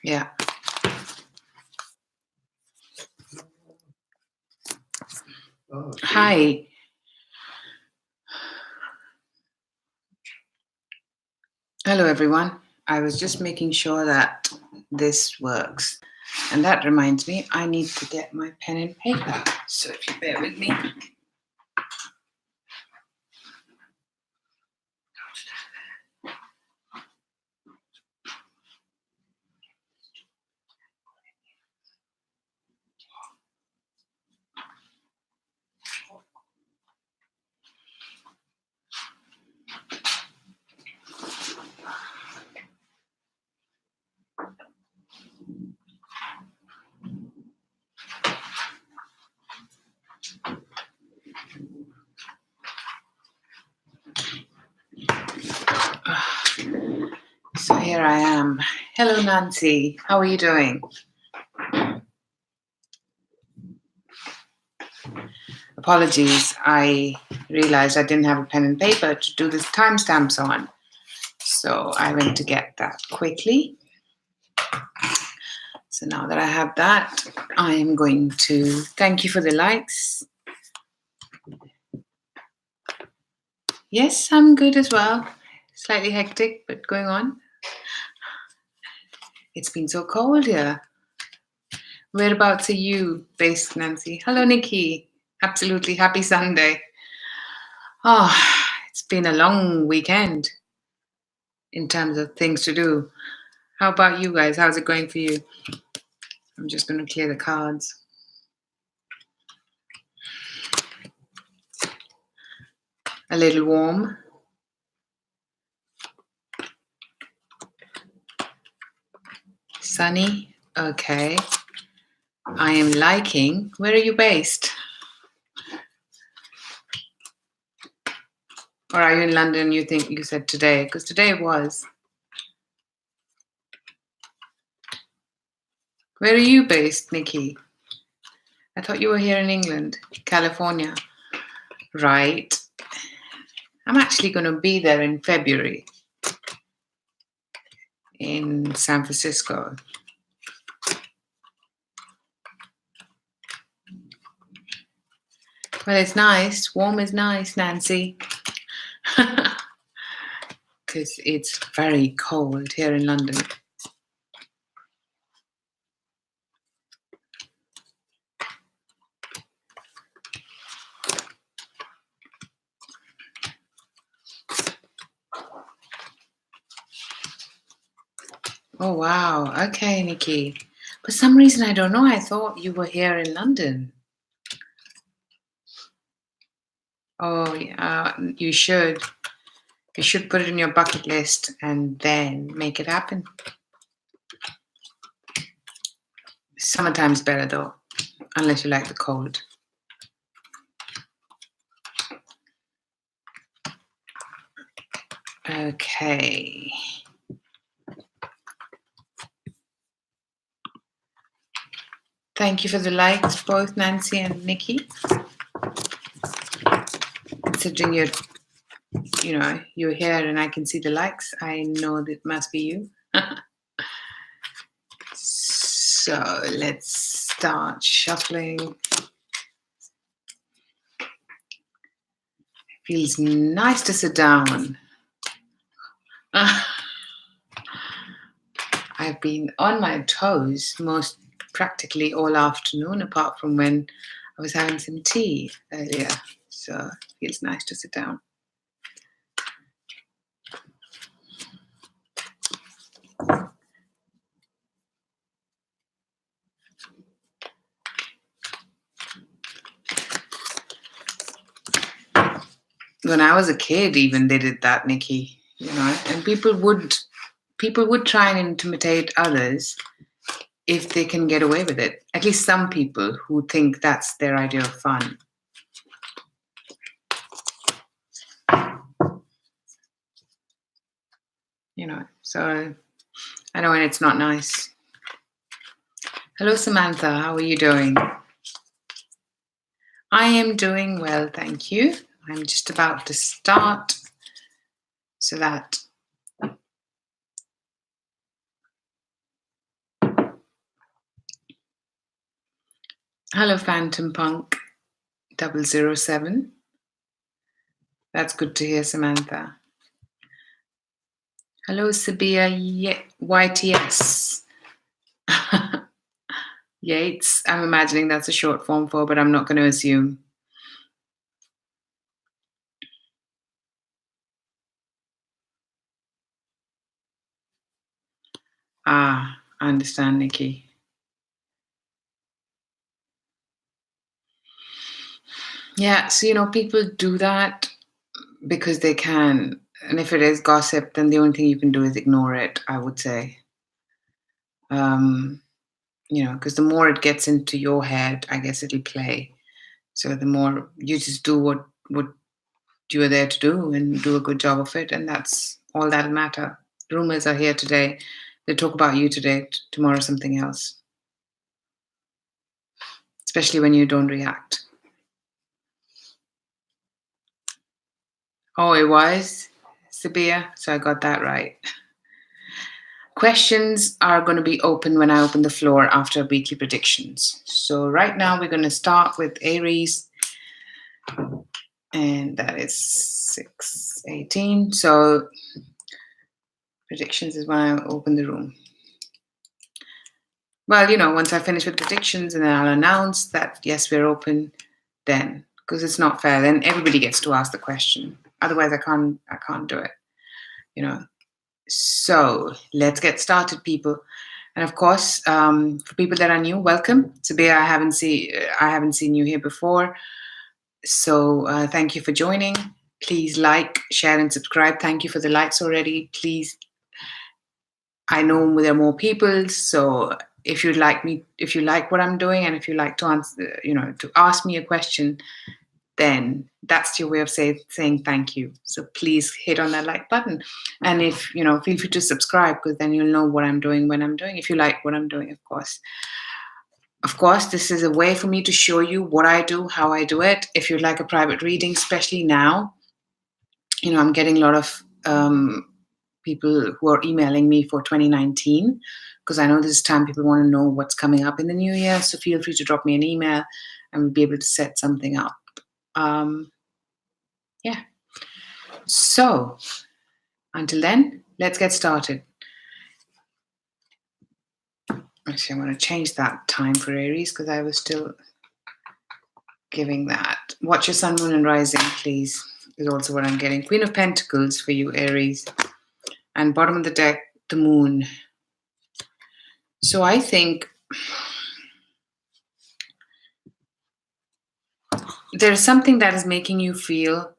Yeah. Hi. Hello, everyone. I was just making sure that this works. And that reminds me, I need to get my pen and paper. So if you bear with me. So here I am. Hello, Nancy. How are you doing? Apologies. I realized I didn't have a pen and paper to do this timestamps on. So I went to get that quickly. So now that I have that, I am going to thank you for the likes. Yes, I'm good as well. Slightly hectic, but going on. It's been so cold here. Whereabouts are you based, Nancy? Hello, Nikki. Absolutely happy Sunday. Oh, it's been a long weekend in terms of things to do. How about you guys? How's it going for you? I'm just going to clear the cards. A little warm. Sunny. Okay. I am liking. Where are you based? Or are you in London? You think you said today? Because today it was. Where are you based, Nikki? I thought you were here in England, California. Right. I'm actually going to be there in February in San Francisco. Well, it's nice. Warm is nice, Nancy. Because it's very cold here in London. Oh, wow. Okay, Nikki. For some reason, I don't know. I thought you were here in London. Oh, yeah. You should. You should put it in your bucket list and then make it happen. Summertime's better, though, unless you like the cold. Okay. Thank you for the likes, both Nancy and Nikki. Considering you're here and I can see the likes, I know that it must be you. So let's start shuffling. Feels nice to sit down. I've been on my toes most practically all afternoon, apart from when I was having some tea earlier. So it feels nice to sit down. When I was a kid, even they did that, Nikki. And people would try and intimidate others if they can get away with it. At least some people who think that's their idea of fun. So I know when it's not nice. Hello, Samantha. How are you doing? I am doing well, thank you. I'm just about to start so that Hello, Phantom Punk 007. That's good to hear, Samantha. Hello, Sabia YTS. Yates. I'm imagining that's a short form for, but I'm not going to assume. I understand, Nikki. Yeah, so people do that because they can. And if it is gossip, then the only thing you can do is ignore it, I would say. Because the more it gets into your head, I guess it'll play. So the more you just do what you are there to do and do a good job of it, and that's all that'll matter. Rumors are here today. They talk about you today, tomorrow something else. Especially when you don't react. Oh, it was Sabia, so I got that right. Questions are going to be open when I open the floor after weekly predictions. So right now we're going to start with Aries, and that is 6:18. So predictions is when I open the room. Well, once I finish with predictions, and then I'll announce that yes, we're open. Then, because it's not fair, then everybody gets to ask the question. Otherwise, I can't do it. So let's get started, people. And of course, for people that are new, welcome. Sabia, I haven't seen you here before. So thank you for joining. Please like, share, and subscribe. Thank you for the likes already. Please, I know there are more people, so if you like what I'm doing, and if you like to answer, to ask me a question, then that's your way of saying thank you. So please hit on that like button, and if feel free to subscribe, because then you'll know what I'm doing when I'm doing. If you like what I'm doing, of course. Of course, this is a way for me to show you what I do, how I do it. If you'd like a private reading, especially now, I'm getting a lot of people who are emailing me for 2019, because I know this time people want to know what's coming up in the new year. So feel free to drop me an email and we'll be able to set something up. Yeah. So until then, let's get started. Actually, I'm going to change that time for Aries because I was still giving that. Watch your sun, moon, and rising, please, is also what I'm getting. Queen of Pentacles for you, Aries. And bottom of the deck, the moon. So I think there's something that is making you feel,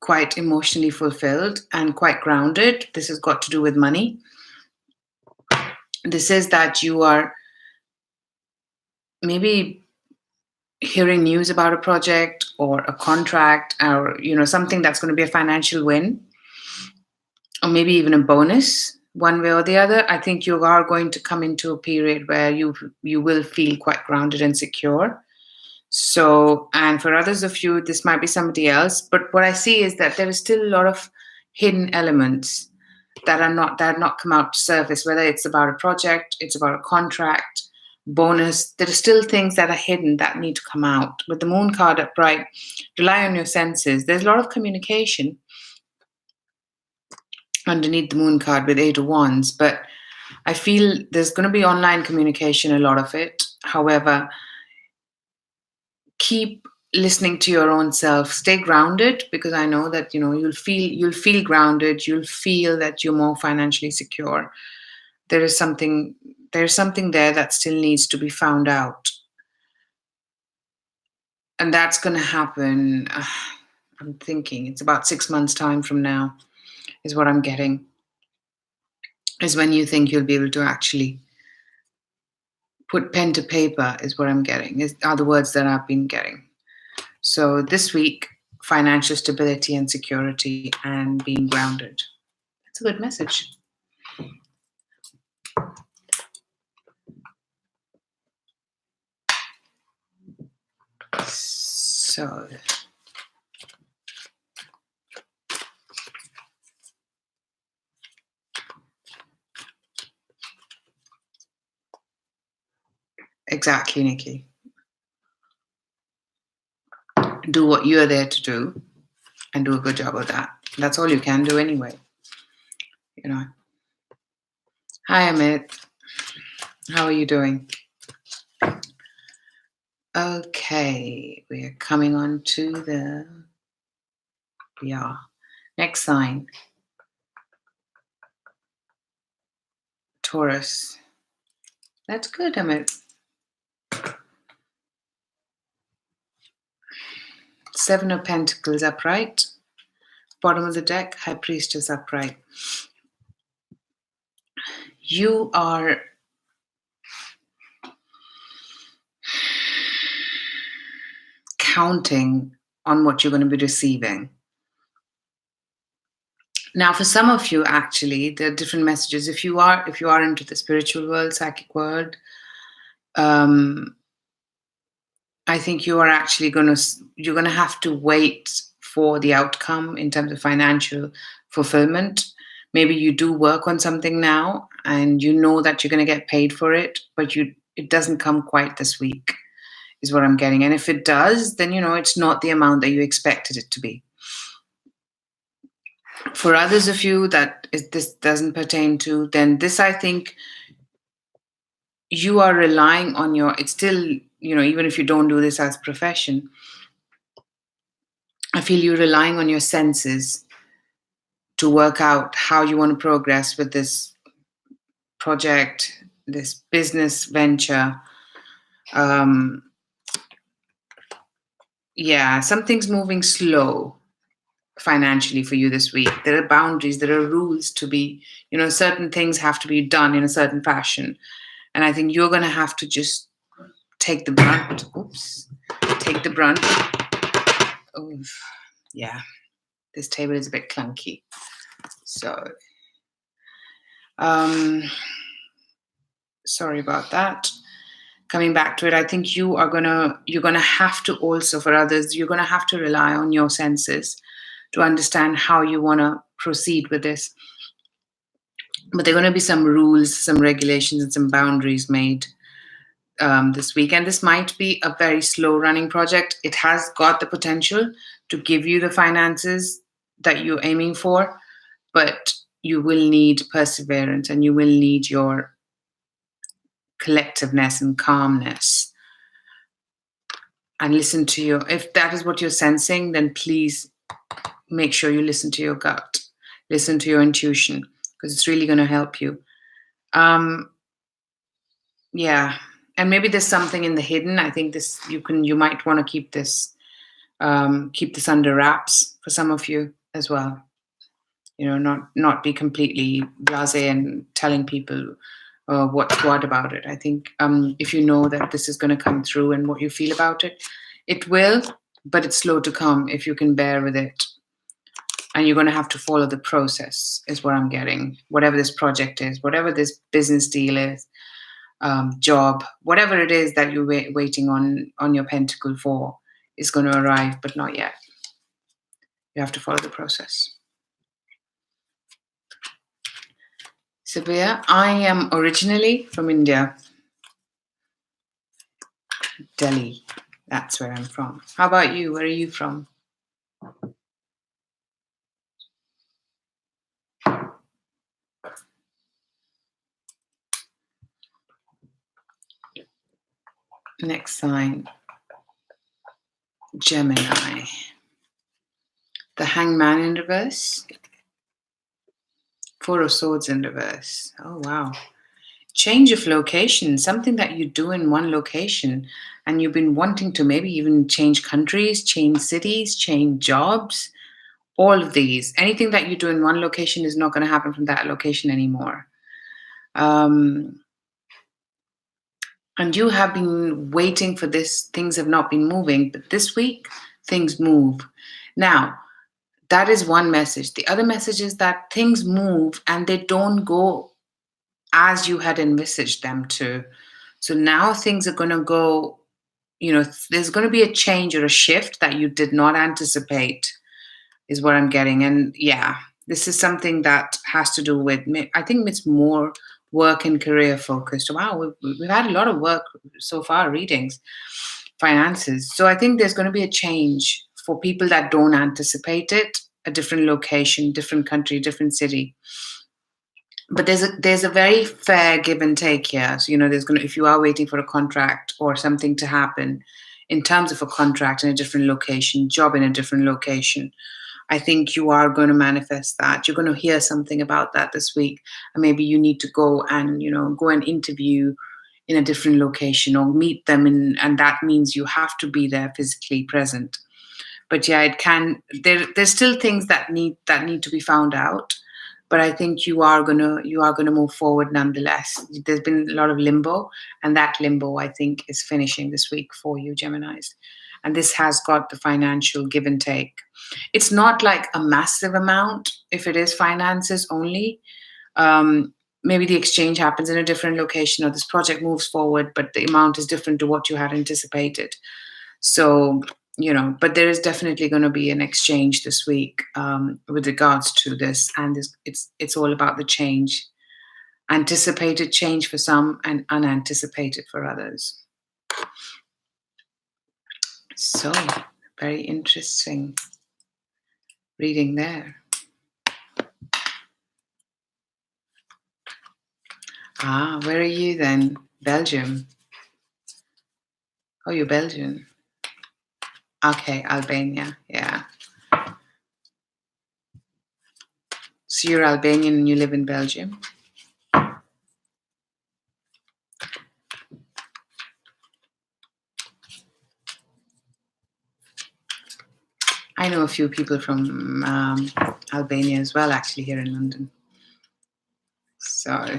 quite emotionally fulfilled and quite grounded. This has got to do with money. This is that you are maybe hearing news about a project or a contract, or something that's going to be a financial win, or maybe even a bonus, one way or the other. I think you are going to come into a period where you will feel quite grounded and secure. So, and for others of you, this might be somebody else, but what I see is that there is still a lot of hidden elements that are not come out to surface, whether it's about a project, it's about a contract, bonus. There are still things that are hidden that need to come out. With the moon card upright, rely on your senses. There's a lot of communication underneath the moon card with 8 of Wands, but I feel there's going to be online communication, a lot of it. However, keep listening to your own self. Stay grounded, because I know that you'll feel grounded. You'll feel that you're more financially secure. There's something there that still needs to be found out, and that's going to happen. I'm thinking it's about 6 months time from now is what I'm getting, is when you think you'll be able to actually put pen to paper, is what I'm getting, are the words that I've been getting. So this week, financial stability and security and being grounded. That's a good message. So exactly, Nikki. do what you're there to do and do a good job of that. That's all you can do anyway. You know. Hi, Amit. How are you doing? Okay, we are coming on to the next sign. Taurus. That's good, Amit. 7 of Pentacles upright. Bottom of the deck, High Priestess upright. You are counting on what you're going to be receiving. Now, for some of you, actually, there are different messages. If you are into the spiritual world, psychic world, I think you are actually you're going to have to wait for the outcome in terms of financial fulfillment. Maybe you do work on something now and you know that you're going to get paid for it, but it doesn't come quite this week, is what I'm getting. And if it does, then, it's not the amount that you expected it to be. For others of you that this doesn't pertain to, then this, I think, you are relying on it's still, even if you don't do this as a profession, I feel you're relying on your senses to work out how you want to progress with this project, this business venture. Something's moving slow financially for you this week. There are boundaries, there are rules to be, certain things have to be done in a certain fashion. And I think you're going to have to just take the brunt. Take the brunt. Yeah, this table is a bit clunky. So, sorry about that. Coming back to it, I think you're gonna have to also, for others, you're gonna have to rely on your senses to understand how you want to proceed with this. But there are going to be some rules, some regulations, and some boundaries made this week. And this might be a very slow running project. It has got the potential to give you the finances that you're aiming for, but you will need perseverance and you will need your collectiveness and calmness. And listen to if that is what you're sensing, then please make sure you listen to your gut, listen to your intuition, because it's really going to help you. And maybe there's something in the hidden. I think you might want to keep this under wraps for some of you as well. Not be completely blasé and telling people what's what about it. I think if you know that this is going to come through and what you feel about it, it will, but it's slow to come if you can bear with it. And you're going to have to follow the process, is what I'm getting. Whatever this project is, whatever this business deal is, job, whatever it is that you're waiting on your pentacle for, is going to arrive, but not yet. You have to follow the process. Sabia, I am originally from India. Delhi. That's where I'm from. How about you? Where are you from? Next sign, Gemini. The Hangman in reverse. 4 of Swords in reverse. Oh, wow. Change of location, something that you do in one location, and you've been wanting to maybe even change countries, change cities, change jobs. All of these. Anything that you do in one location is not going to happen from that location anymore. And you have been waiting for this. Things have not been moving, but this week, things move. Now, that is one message. The other message is that things move and they don't go as you had envisaged them to. So now things are going to go, there's going to be a change or a shift that you did not anticipate, is what I'm getting. And this is something that has to do with, I think it's more work and career focused. Wow, we've had a lot of work so far, readings. finances. So I think there's going to be a change for people that don't anticipate it, a different location, different country, different city. But there's a very fair give and take here. So, there's going to, if you are waiting for a contract or something to happen in terms of a contract in a different location, job in a different location, I think you are going to manifest that. You're going to hear something about that this week. And maybe you need to go and, go and interview in a different location or meet them. And that means you have to be there physically present. But yeah, there's still things that need to be found out. But I think you are gonna move forward nonetheless. There's been a lot of limbo, and that limbo, I think, is finishing this week for you, Geminis. And this has got the financial give and take. It's not like a massive amount if it is finances only. Maybe the exchange happens in a different location or this project moves forward, but the amount is different to what you had anticipated. So, but there is definitely going to be an exchange this week with regards to this. And it's all about the change. Anticipated change for some and unanticipated for others. So, very interesting reading there. Where are you then? Belgium. Oh, you're Belgian. Okay, Albania, yeah. So you're Albanian and you live in Belgium? I know a few people from Albania as well, actually, here in London. So,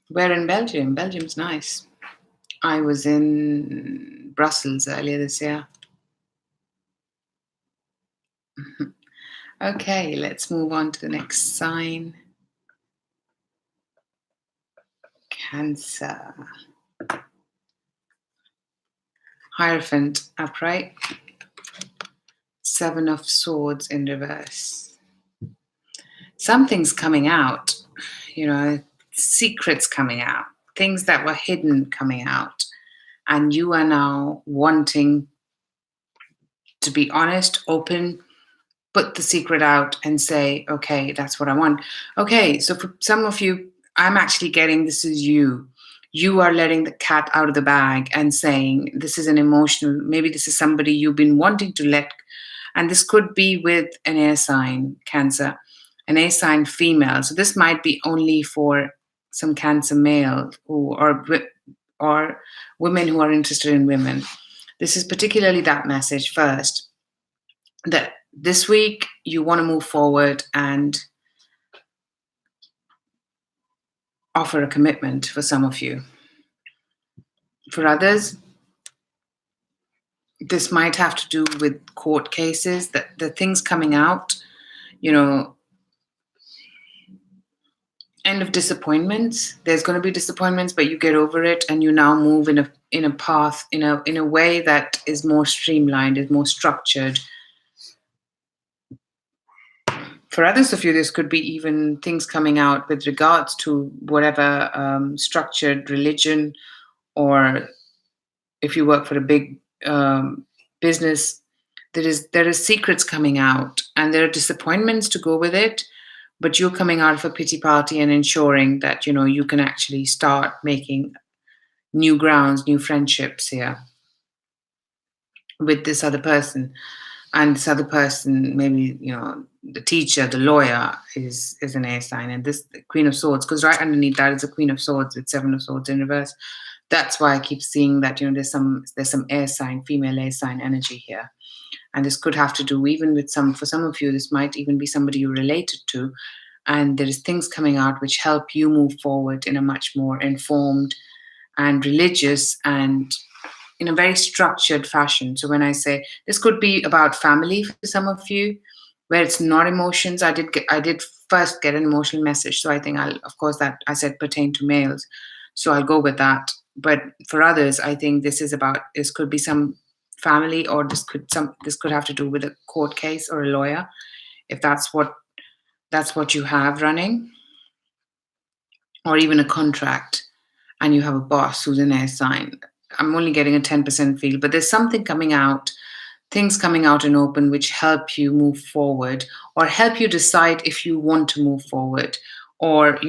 where in Belgium? Belgium's nice. I was in Brussels earlier this year. Okay, let's move on to the next sign. Cancer. Hierophant upright. 7 of Swords in reverse. Something's coming out, secrets coming out, things that were hidden coming out. And you are now wanting to be honest, open, put the secret out and say, okay, that's what I want. Okay, so for some of you, I'm actually getting this is you. You are letting the cat out of the bag and saying, this is an emotional, maybe this is somebody you've been wanting to let. And this could be with an air sign, Cancer, an air sign female. So this might be only for some Cancer male or women who are interested in women. This is particularly that message first, that this week you want to move forward and offer a commitment for some of you. For others, this might have to do with court cases, that the things coming out, end of disappointments. There's going to be disappointments, but you get over it and you now move in a path, in a way that is more streamlined, is more structured. For others of you, this could be even things coming out with regards to whatever structured religion, or if you work for a big business, there is secrets coming out and there are disappointments to go with it, but you're coming out of a pity party and ensuring that, you can actually start making new grounds, new friendships here with this other person. And this other person, maybe, the teacher, the lawyer is an air sign. And this the Queen of Swords, because right underneath that is the Queen of Swords with 7 of Swords in reverse. That's why I keep seeing that, there's some air sign, female air sign energy here. And this could have to do even with for some of you, this might even be somebody you're related to. And there is things coming out which help you move forward in a much more informed and religious and in a very structured fashion. So when I say this could be about family for some of you, where it's not emotions. I did first get an emotional message. So I think of course that I said pertain to males. So I'll go with that. But for others, I think this could be some family, or this could have to do with a court case or a lawyer, if that's what you have running. or even a contract, and you have a boss who's an air sign. I'm only getting a 10% feel, but there's something coming out, things coming out in open which help you move forward or help you decide if you want to move forward. Or,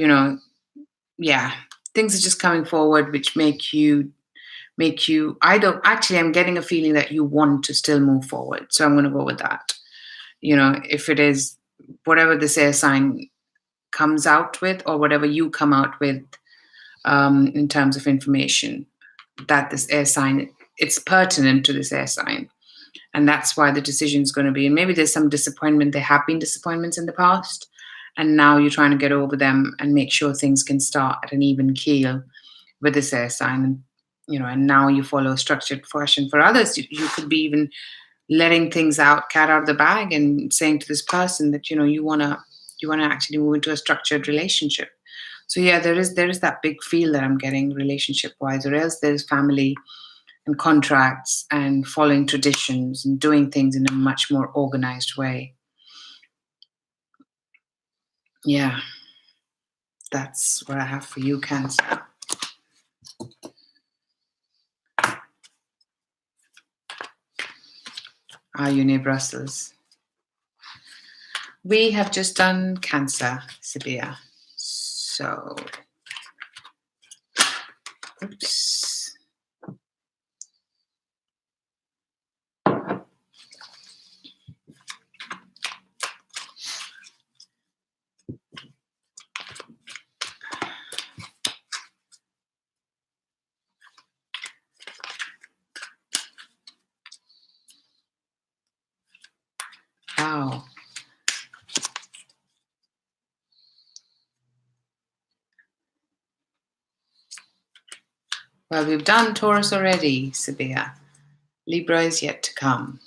yeah, things are just coming forward which make you I'm getting a feeling that you want to still move forward. So I'm going to go with that. If it is whatever this air sign comes out with, or whatever you come out with, in terms of information, that this air sign, it's pertinent to this air sign. And that's why the decision is going to be. And maybe there's some disappointment. There have been disappointments in the past. And now you're trying to get over them and make sure things can start at an even keel with this air sign. And now you follow a structured fashion. For others, you could be even letting things out, cat out of the bag, and saying to this person that, you wanna actually move into a structured relationship. So yeah, there is that big feel that I'm getting relationship wise, or else there's family and contracts and following traditions and doing things in a much more organized way. Yeah, that's what I have for you, Cancer. Are you near Brussels? We have just done Cancer, Sabia. So, oops. Wow. Well, we've done Taurus already, Sabia. Libra is yet to come.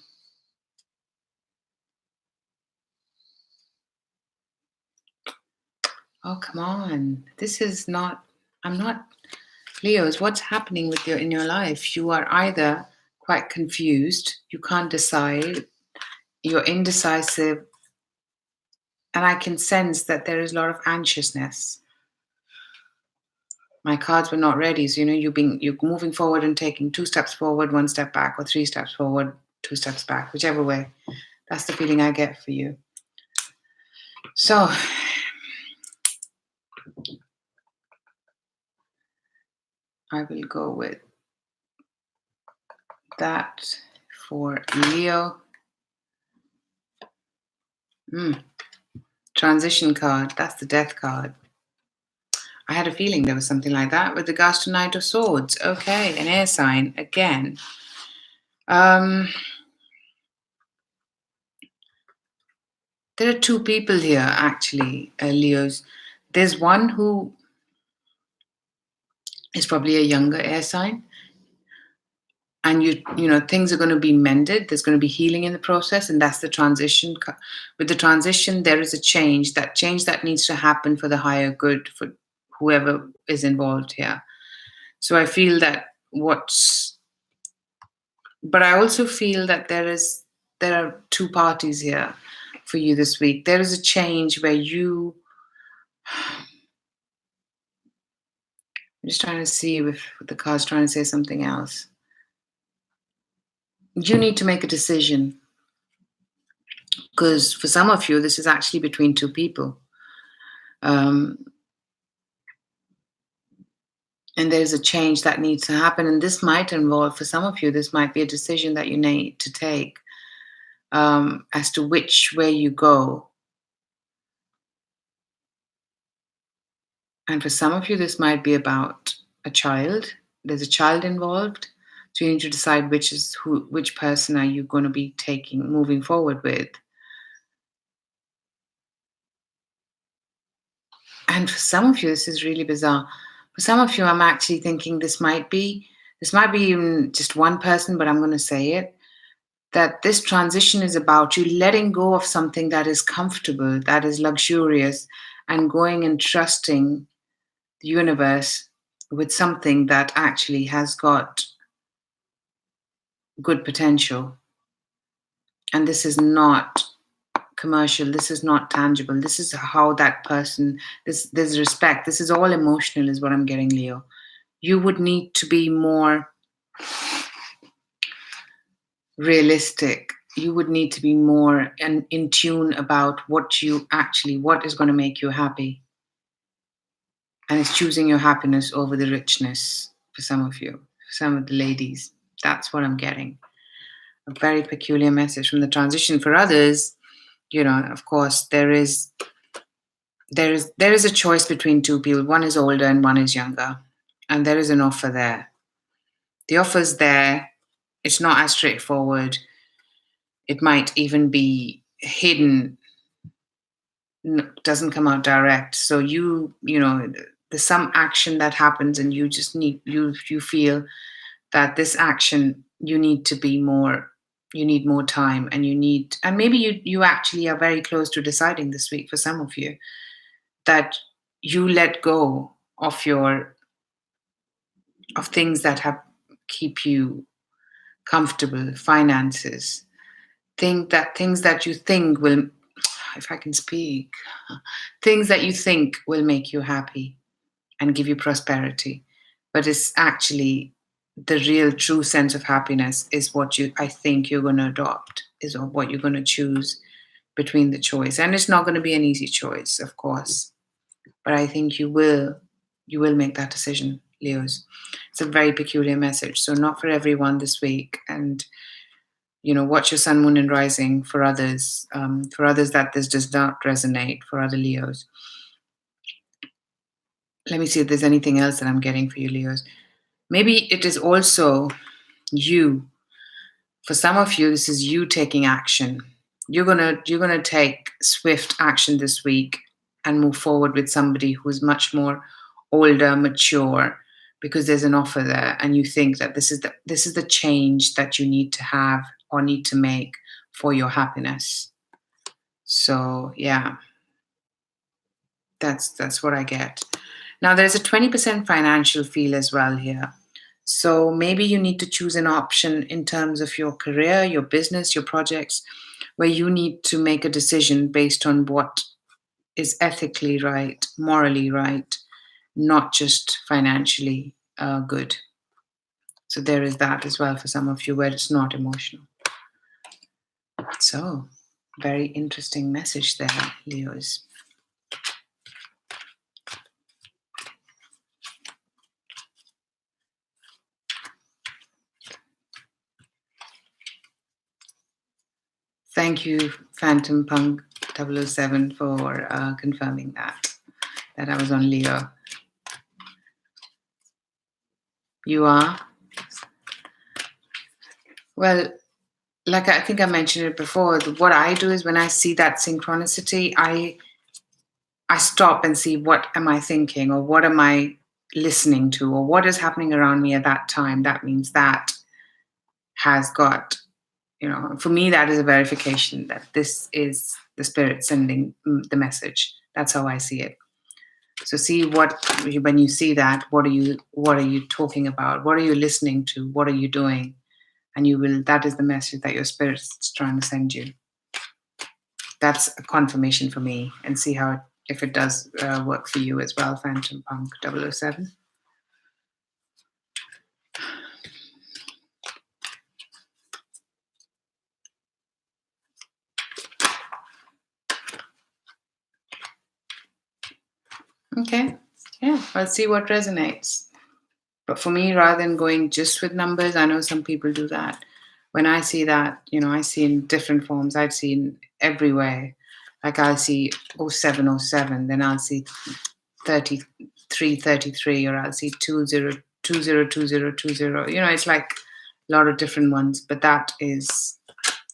Oh, come on. This is not, I'm not, Leos, what's happening with you in your life? You are either quite confused, you can't decide, you're indecisive, and I can sense that there is a lot of anxiousness. My cards were not ready, so you're moving forward and taking 2 steps forward, 1 step back, or 3 steps forward, 2 steps back, whichever way. That's the feeling I get for you. So I will go with that for Leo. Transition card, that's the death card. I had a feeling there was something like that with regards to Knight of Swords. Okay, an air sign again. There are 2 people here, actually, Leos. There's one who is probably a younger air sign, and things are going to be mended. There's going to be healing in the process, and that's the transition. With the transition, there is a change that needs to happen for the higher good for whoever is involved here. So I feel that but I also feel that there are 2 parties here for you this week. There is a change where I'm just trying to see if the card's trying to say something else. You need to make a decision, because for some of you, this is actually between 2 people. And there's a change that needs to happen. And this might involve, for some of you, this might be a decision that you need to take as to which way you go. And for some of you, this might be about a child. There's a child involved. So you need to decide which person are you going to be moving forward with. And for some of you, this is really bizarre. For some of you, I'm actually thinking this might be even just one person, but I'm going to say it, that this transition is about you letting go of something that is comfortable, that is luxurious, and going and trusting the universe with something that actually has got good potential. And this is not commercial. This is not tangible. This is how that person, there's respect. This is all emotional is what I'm getting, Leo. You would need to be more realistic. You would need to be more in tune about what is going to make you happy. And it's choosing your happiness over the richness for some of you, some of the ladies. That's what I'm getting. A very peculiar message from the transition. For others, of course, there is a choice between two people. One is older and one is younger. And there is an offer there. The offer's there. It's not as straightforward. It might even be hidden, doesn't come out direct. So there's some action that happens and you just need, you feel that this action, you need more time, and maybe you actually are very close to deciding this week for some of you that you let go of things that keep you comfortable, finances, things that you think will, if I can speak, things that you think will make you happy and give you prosperity. But it's actually the real true sense of happiness is what I think you're going to adopt, is what you're going to choose between the choice. And it's not going to be an easy choice, of course. But I think you will make that decision, Leos. It's a very peculiar message. So not for everyone this week. And watch your sun, moon, and rising for others. For others that this does not resonate, for other Leos. Let me see if there's anything else that I'm getting for you, Leos. Maybe it is also you. For some of you, this is you taking action. You're gonna take swift action this week and move forward with somebody who's much more older, mature, because there's an offer there, and you think that this is the change that you need to have or need to make for your happiness. So yeah, that's what I get. Now there's a 20% financial feel as well here. So maybe you need to choose an option in terms of your career, your business, your projects, where you need to make a decision based on what is ethically right, morally right, not just financially good. So there is that as well for some of you where it's not emotional. So very interesting message there, Leos. Thank you, Phantom Punk 007, for confirming that I was on Leo. You are? Well, like I think I mentioned it before, what I do is when I see that synchronicity, I stop and see what am I thinking, or what am I listening to, or what is happening around me at that time. That means that has got, for me, that is a verification that this is the spirit sending the message. That's how I see it. So see when you see that, what are you talking about? What are you listening to? What are you doing? And that is the message that your spirit's trying to send you. That's a confirmation for me, and see if it does work for you as well, Phantom Punk 007. Okay, yeah, let's see what resonates. But for me, rather than going just with numbers, I know some people do that. When I see that, I see in different forms. I've seen everywhere. Like I'll see 0707, then I'll see 3333, or I'll see 20202020. It's like a lot of different ones. But that is,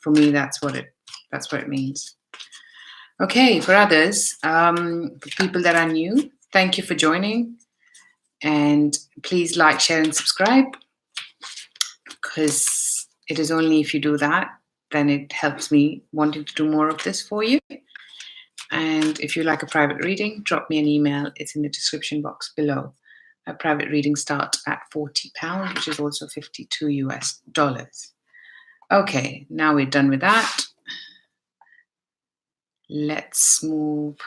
for me, that's what it means. Okay, for others, for people that are new, thank you for joining. And please like, share, and subscribe, because it is only if you do that, then it helps me wanting to do more of this for you. And if you like a private reading, drop me an email. It's in the description box below. A private reading starts at £40, which is also $52 US. Okay, now we're done with that. Let's move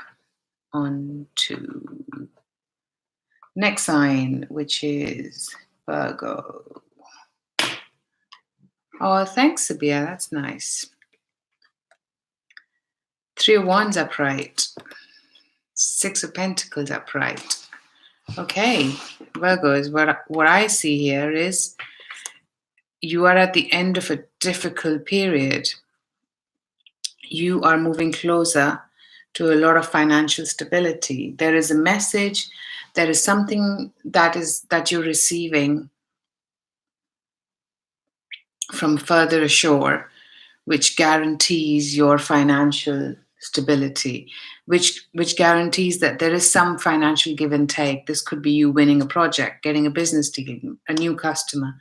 on to next sign, which is Virgo. Oh, thanks, Sabia. That's nice. 3 of Wands upright. 6 of Pentacles upright. Okay, Virgos, what I see here is you are at the end of a difficult period. You are moving closer to a lot of financial stability. There is a message, there is something that you're receiving from further ashore, which guarantees your financial stability, which guarantees that there is some financial give and take. This could be you winning a project, getting a business deal, a new customer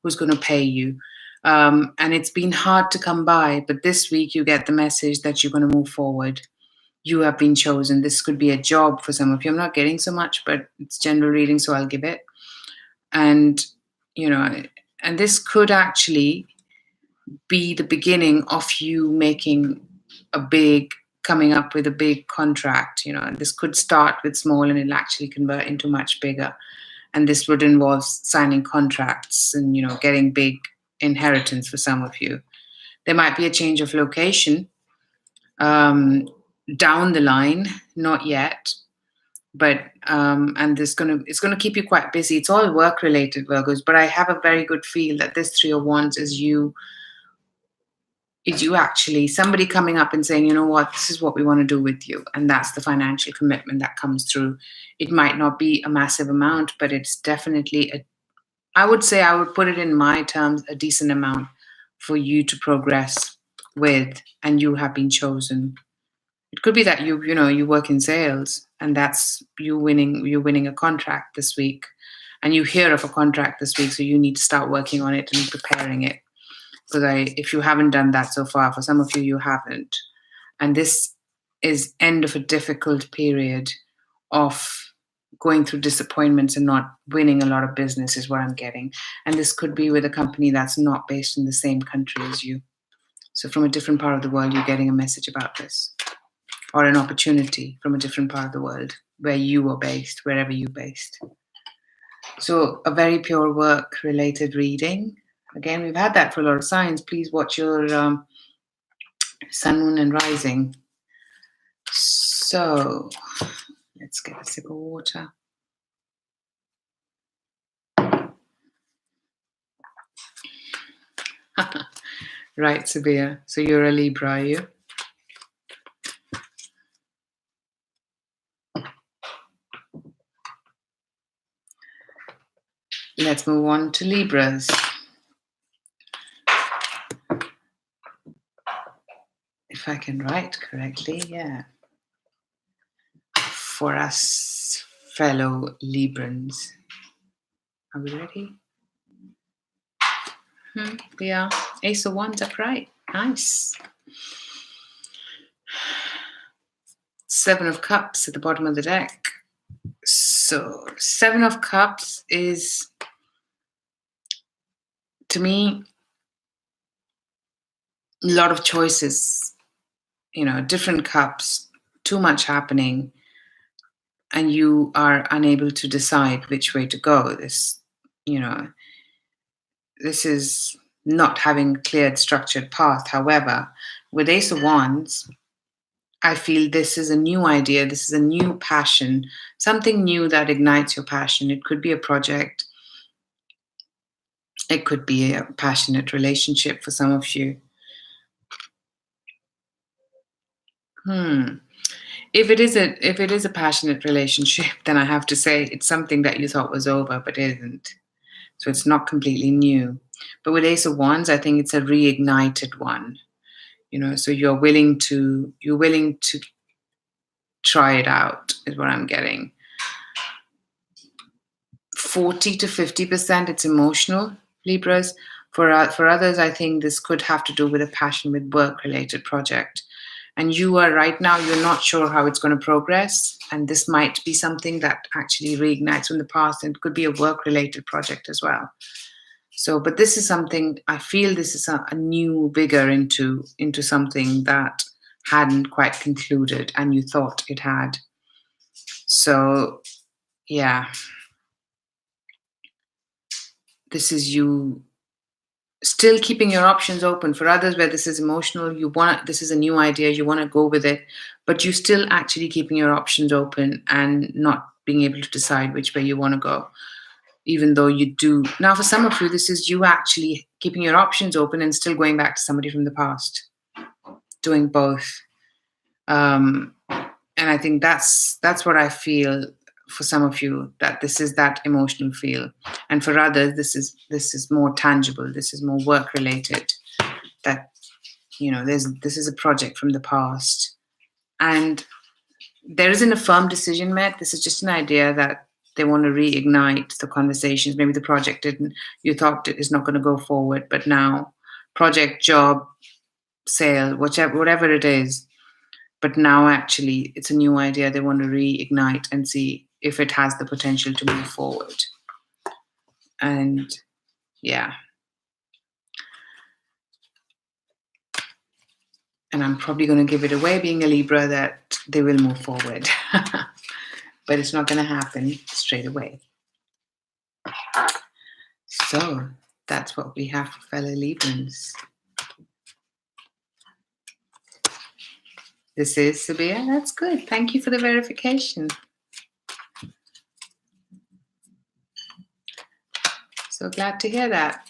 who's going to pay you. And it's been hard to come by, but this week you get the message that you're going to move forward. You have been chosen. This could be a job for some of you. I'm not getting so much, but it's general reading, so I'll give it. And, and this could actually be the beginning of you making coming up with a big contract. This could start with small and it'll actually convert into much bigger. And this would involve signing contracts and, getting big inheritance for some of you. There might be a change of location down the line, not yet. But and it's gonna keep you quite busy. It's all work related, Virgos, but I have a very good feel that this 3 of Wands is you actually, somebody coming up and saying, you know what, this is what we want to do with you. And that's the financial commitment that comes through. It might not be a massive amount, but it's definitely I would put it in my terms, a decent amount for you to progress with, and you have been chosen. It could be that you work in sales and that's you're winning a contract this week, and you hear of a contract this week, so you need to start working on it and preparing it. Because if you haven't done that so far, for some of you haven't. And this is end of a difficult period of going through disappointments and not winning a lot of business is what I'm getting. And this could be with a company that's not based in the same country as you. So from a different part of the world, you're getting a message about this. Or an opportunity from a different part of the world where you are based, wherever you're based. So a very pure work-related reading. Again, we've had that for a lot of signs. Please watch your sun, moon, and rising. So let's get a sip of water. Right, Sabia. So you're a Libra, are you? Let's move on to Libras. If I can write correctly, yeah. For us fellow Librans. Are we ready? We are. Ace of Wands upright. Nice. 7 of Cups at the bottom of the deck. So 7 of Cups is, to me, a lot of choices, different cups, too much happening, and you are unable to decide which way to go. This is not having a clear, structured path. However, with Ace of Wands, I feel this is a new idea. This is a new passion, something new that ignites your passion. It could be a project. It could be a passionate relationship for some of you. If it is a passionate relationship, then I have to say it's something that you thought was over, but it isn't. So it's not completely new. But with Ace of Wands, I think it's a reignited one. So you're willing to try it out, is what I'm getting. 40 to 50%, it's emotional, Libras. For others, I think this could have to do with a passion with work-related project. And you are right now, you're not sure how it's going to progress. And this might be something that actually reignites from the past, and it could be a work-related project as well. So, but this is something, I feel this is a new vigor into something that hadn't quite concluded and you thought it had. So, yeah, this is you still keeping your options open. For others, where this is emotional, this is a new idea, you want to go with it, but you still actually keeping your options open and not being able to decide which way you want to go, even though you do. Now, for some of you, this is you actually keeping your options open and still going back to somebody from the past, doing both. And I think that's what I feel for some of you, that this is that emotional feel, and for others this is more tangible, this is more work related, that this is a project from the past, and there isn't a firm decision made. This is just an idea that they want to reignite the conversations. Maybe the project you thought it is not going to go forward, but now project, job, sale, whatever it is, but now actually it's a new idea they want to reignite and see if it has the potential to move forward. And yeah. And I'm probably going to give it away, being a Libra, that they will move forward. But it's not going to happen straight away. So that's what we have for fellow Librans. This is Sabia. That's good. Thank you for the verification. So glad to hear that.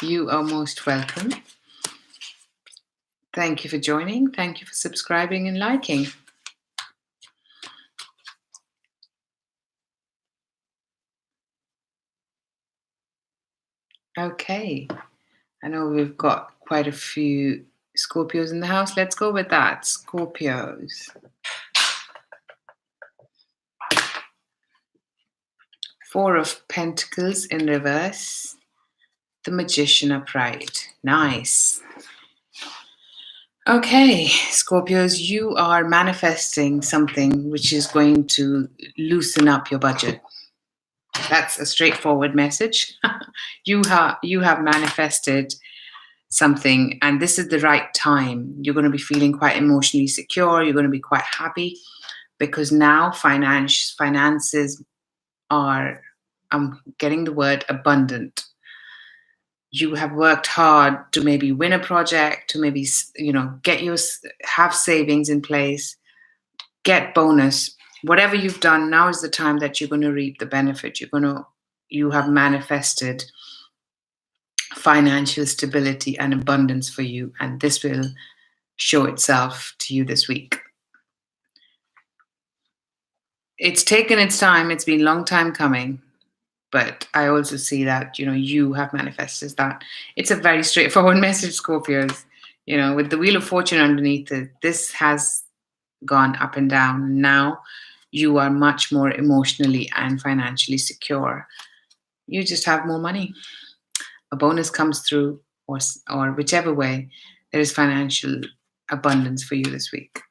You are most welcome. Thank you for joining. Thank you for subscribing and liking. Okay. I know we've got quite a few Scorpios in the house. Let's go with that. Scorpios. Four of Pentacles in reverse. The Magician upright. Nice. Okay, Scorpios, you are manifesting something which is going to loosen up your budget. That's a straightforward message. You have manifested something, and this is the right time. You're going to be feeling quite emotionally secure. You're going to be quite happy because now finances are, I'm getting the word abundant. You have worked hard to maybe win a project, to maybe, have savings in place, get bonus, whatever you've done. Now is the time that you're going to reap the benefit. You have manifested financial stability and abundance for you, and this will show itself to you this week. It's taken its time. It's been a long time coming. But I also see that, you have manifested that. It's a very straightforward message, Scorpios. With the Wheel of Fortune underneath it, this has gone up and down. Now you are much more emotionally and financially secure. You just have more money. A bonus comes through, or whichever way, there is financial abundance for you this week.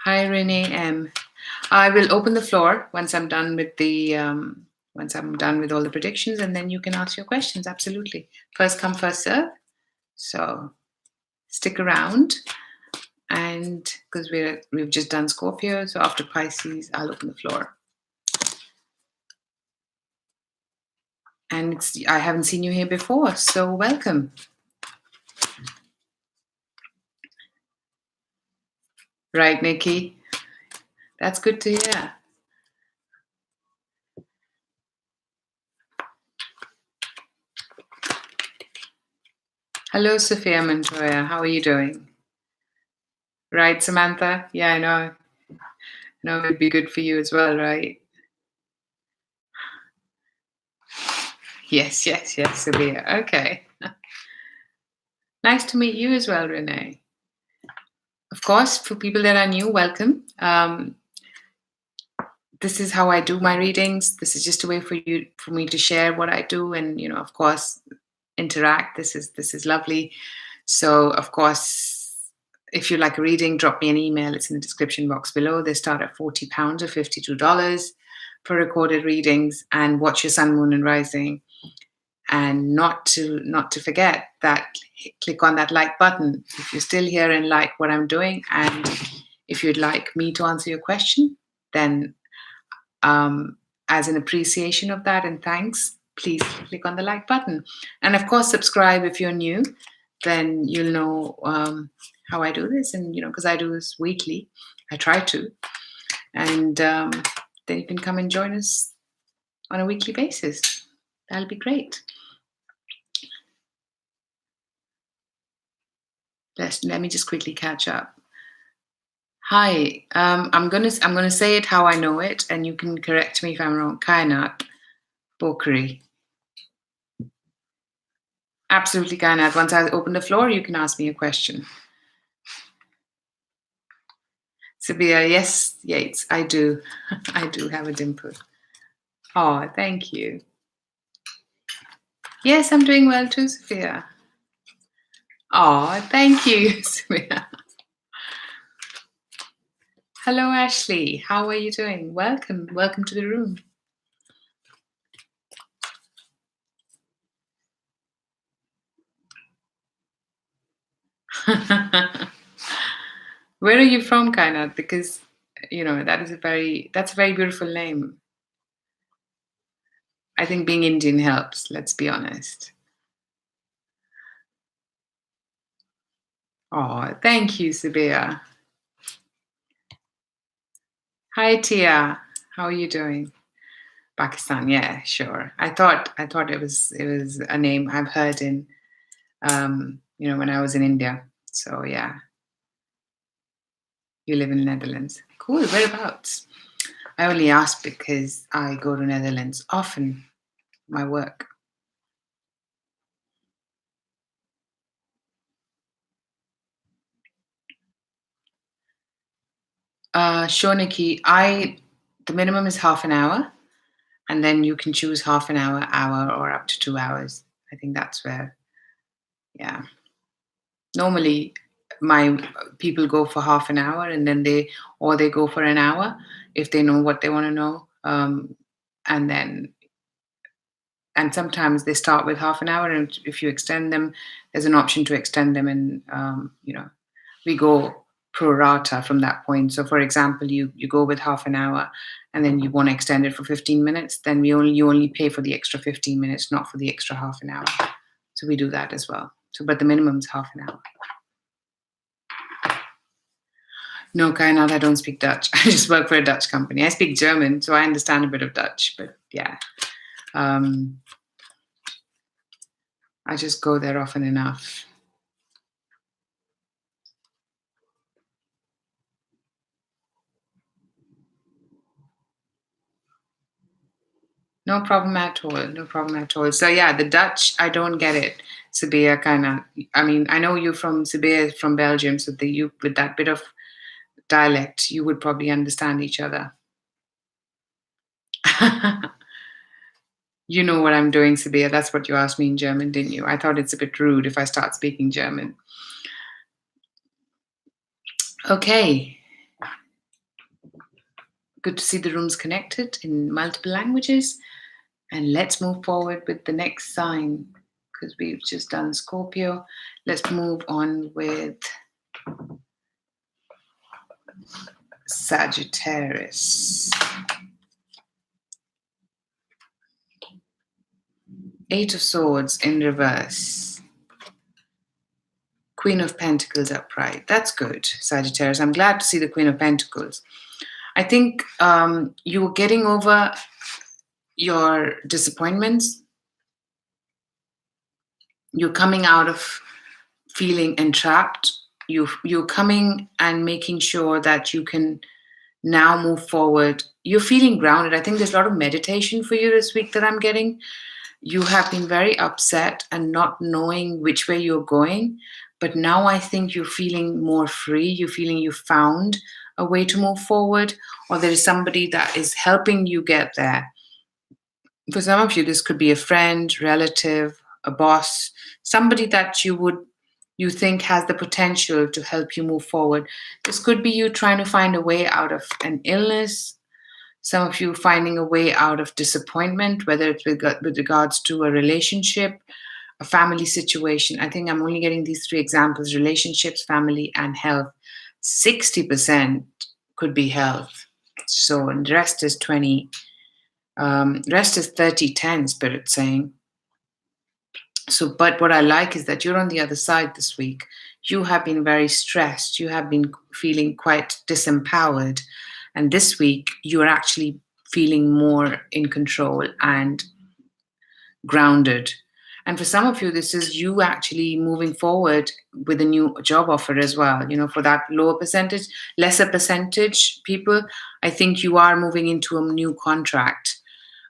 Hi, Renee M. I will open the floor once I'm done with all the predictions, and then you can ask your questions. Absolutely. First come, first serve. So stick around, and because we've just done Scorpio, so after Pisces, I'll open the floor. And I haven't seen you here before, so welcome. Right, Nikki? That's good to hear. Hello, Sophia Montoya. How are you doing? Right, Samantha? Yeah, I know. I know it would be good for you as well, right? Yes, Sophia. Okay. Nice to meet you as well, Renee. Of course, for people that are new, welcome. This is how I do my readings. This is just a way for me to share what I do, and of course, interact. This is lovely. So, of course, if you like a reading, drop me an email. It's in the description box below. They start at £40 or $52 for recorded readings, and watch your sun, moon, and rising. And not to forget that, click on that like button if you're still here and like what I'm doing. And if you'd like me to answer your question, then as an appreciation of that and thanks, please click on the like button. And of course, subscribe if you're new. Then you'll know how I do this. And, because I do this weekly, I try to. And then you can come and join us on a weekly basis. That'll be great. Let me just quickly catch up. Hi, I'm gonna say it how I know it, and you can correct me if I'm wrong. Kainat, Bokri. Absolutely, Kainat. Once I open the floor, you can ask me a question. Sabia, yes, Yates, I do. I do have a dimple. Oh, thank you. Yes, I'm doing well too, Sophia. Oh, thank you, Sophia. Hello, Ashley. How are you doing? Welcome to the room. Where are you from, Kainat? Because that's a very beautiful name. I think being Indian helps. Let's be honest. Oh, thank you, Sabia. Hi, Tia. How are you doing? Pakistan, yeah, sure. I thought it was a name I've heard in, when I was in India. So yeah, you live in the Netherlands. Cool. Whereabouts? I only ask because I go to Netherlands often. My work. Sure, Nikki. The minimum is half an hour, and then you can choose half an hour, or up to 2 hours. I think that's where, yeah. Normally, my people go for half an hour, and then they go for an hour if they know what they want to know, and sometimes they start with half an hour, and if you extend them, there's an option to extend them, and we go pro rata from that point. So, for example, you go with half an hour, and then you want to extend it for 15 minutes, then you only pay for the extra 15 minutes, not for the extra half an hour. So we do that as well. So, but the minimum is half an hour. No, Kainat, I don't speak Dutch. I just work for a Dutch company. I speak German, so I understand a bit of Dutch, but yeah. I just go there often enough. No problem at all. No problem at all. So yeah, the Dutch, I don't get it. Sabia, kind of. I mean, I know you're from Sabia, from Belgium, so you with that bit of dialect, you would probably understand each other. You know what I'm doing, Sabia. That's what you asked me in German, didn't you? I thought it's a bit rude if I start speaking German. Okay. Good to see the rooms connected in multiple languages. And let's move forward with the next sign, because we've just done Scorpio. Let's move on with Sagittarius. 8 of Swords in reverse. Queen of Pentacles upright. That's good, Sagittarius. I'm glad to see the Queen of Pentacles. I think you're getting over your disappointments. You're coming out of feeling entrapped. You're coming and making sure that you can now move forward. You're feeling grounded. I think there's a lot of meditation for you this week that I'm getting. You have been very upset and not knowing which way you're going. But now I think you're feeling more free. You're feeling you found a way to move forward, or there is somebody that is helping you get there. For some of you, this could be a friend, relative, a boss, somebody that you would you think has the potential to help you move forward. This could be you trying to find a way out of an illness, some of you finding a way out of disappointment, whether it's with regards to a relationship, a family situation. I think I'm only getting these three examples: relationships, family, and health. 60% could be health. So, and the rest is 20. Rest is 30-10, Spirit saying. So, but what I like is that you're on the other side this week. You have been very stressed. You have been feeling quite disempowered. And this week, you're actually feeling more in control and grounded. And for some of you, this is you actually moving forward with a new job offer as well. For that lesser percentage people, I think you are moving into a new contract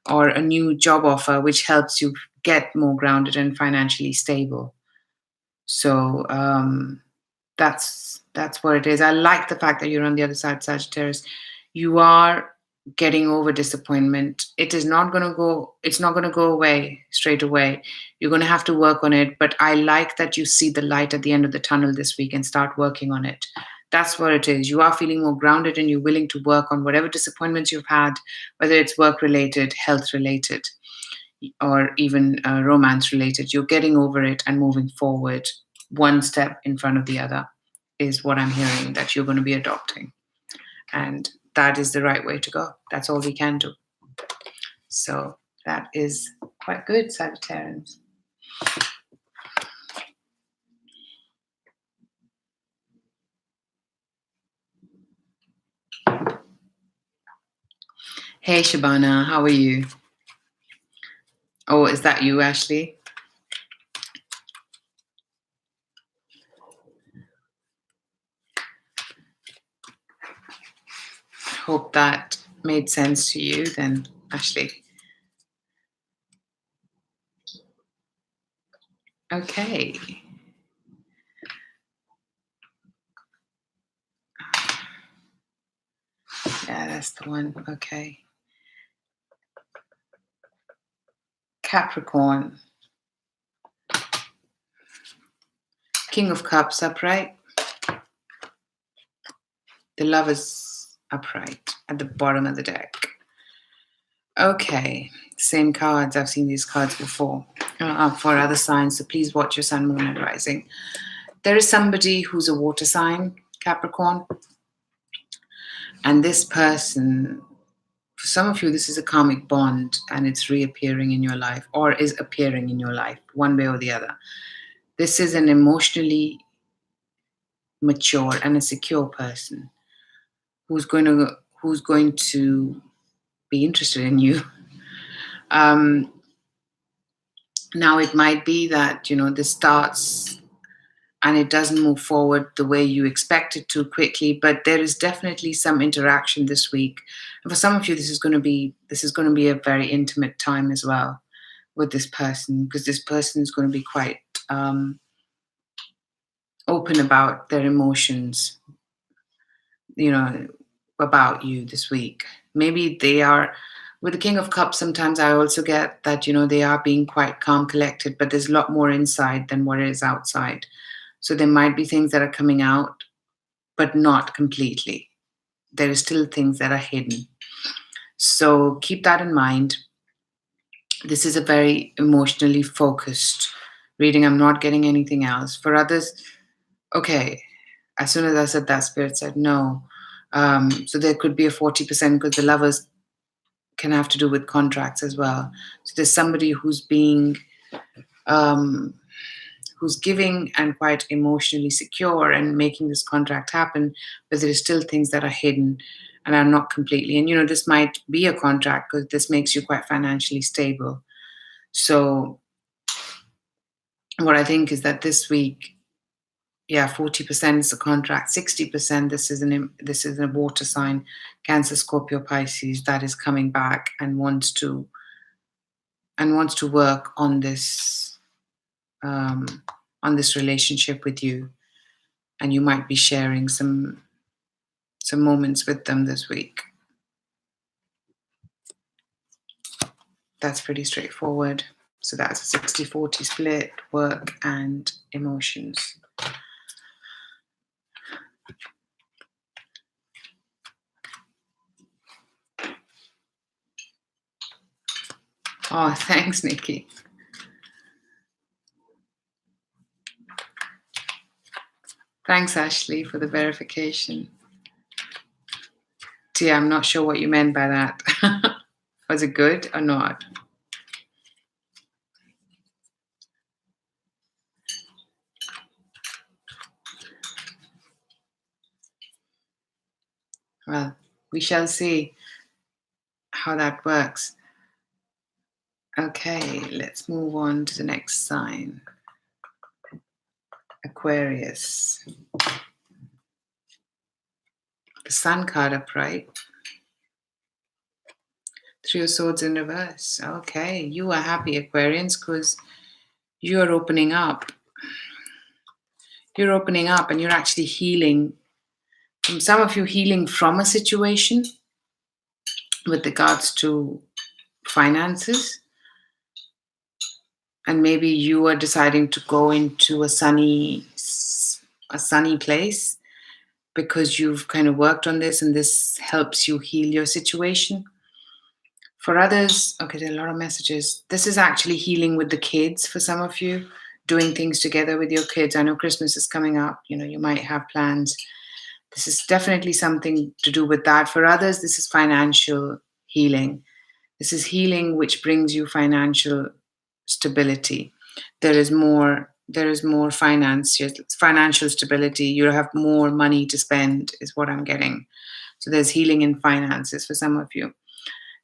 or a new job offer, which helps you get more grounded and financially stable. So that's what it is. I like the fact that you're on the other side, Sagittarius. You are getting over disappointment. It's not going to go away straight away. You're going to have to work on it. But I like that you see the light at the end of the tunnel this week and start working on it. That's what it is. You are feeling more grounded and you're willing to work on whatever disappointments you've had, whether it's work related, health related, or even romance related. You're getting over it and moving forward one step in front of the other is what I'm hearing that you're going to be adopting. And that is the right way to go. That's all we can do. So that is quite good, Sagittarians. Hey, Shabana, how are you? Oh, is that you, Ashley? Hope that made sense to you then, Ashley. Okay. Yeah, that's the one. Okay. Capricorn. King of Cups upright. The Lovers upright at the bottom of the deck. Okay, same cards. I've seen these cards before for other signs, so please watch your sun, moon, and rising. There is somebody who's a water sign, Capricorn, and this person, for some of you, this is a karmic bond and it's reappearing in your life or is appearing in your life, one way or the other. This is an emotionally mature and a secure person who's going to be interested in you. Now it might be that this starts and it doesn't move forward the way you expect it to quickly, but there is definitely some interaction this week. And for some of you, this is going to be a very intimate time as well with this person, because this person is going to be quite open about their emotions, about you this week. Maybe they are, with the King of Cups, sometimes I also get that, they are being quite calm, collected, but there's a lot more inside than what is outside. So there might be things that are coming out, but not completely. There are still things that are hidden. So keep that in mind. This is a very emotionally focused reading. I'm not getting anything else. For others, okay, as soon as I said that, Spirit said no. So there could be a 40% because the Lovers can have to do with contracts as well. So there's somebody who's being, who's giving and quite emotionally secure and making this contract happen, but there are still things that are hidden and are not completely. And this might be a contract because this makes you quite financially stable. So what I think is that this week, 40% is a contract, 60% this is a water sign, Cancer, Scorpio, Pisces, that is coming back and wants to work on this relationship with you, and you might be sharing some moments with them this week. That's pretty straightforward. So that's a 60-40 split, work and emotions. Oh, thanks, Nikki. Thanks, Ashley, for the verification. Tia, I'm not sure what you meant by that. Was it good or not? Well, we shall see how that works. Okay, let's move on to the next sign. Aquarius. The Sun card upright. Three of Swords in reverse. Okay, you are happy, Aquarians, because you are opening up. You're opening up and you're actually healing. Some of you healing from a situation with regards to finances. And maybe you are deciding to go into a sunny place because you've kind of worked on this and this helps you heal your situation. For others, okay, there are a lot of messages. This is actually healing with the kids for some of you, doing things together with your kids. I know Christmas is coming up, you might have plans. This is definitely something to do with that. For others, this is financial healing. This is healing which brings you financial stability. There is more financial stability. You have more money to spend, is what I'm getting. So there's healing in finances for some of you.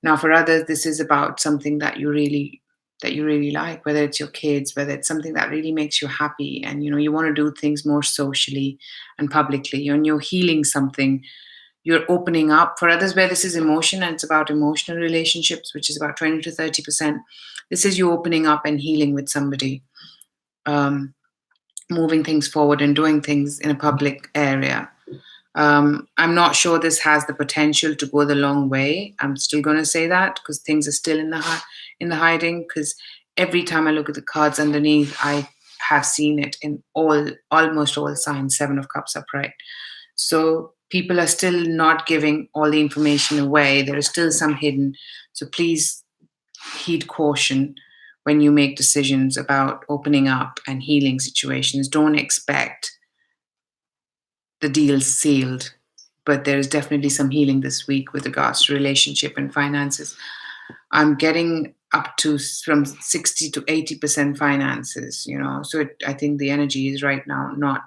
Now, for others, this is about something that you really like, whether it's your kids, whether it's something that really makes you happy, and you want to do things more socially and publicly, and you're healing something. You're opening up. For others, where this is emotion and it's about emotional relationships, which is about 20 to 30%, this is you opening up and healing with somebody, moving things forward and doing things in a public area. I'm not sure this has the potential to go the long way. I'm still going to say that because things are still in the hiding. Because every time I look at the cards underneath, I have seen it in almost all signs. 7 of Cups upright. So people are still not giving all the information away. There is still some hidden. So please heed caution when you make decisions about opening up and healing situations. Don't expect the deal's sealed, but there is definitely some healing this week with regards to relationship and finances. I'm getting up to from 60 to 80% finances, so I think the energy is right now not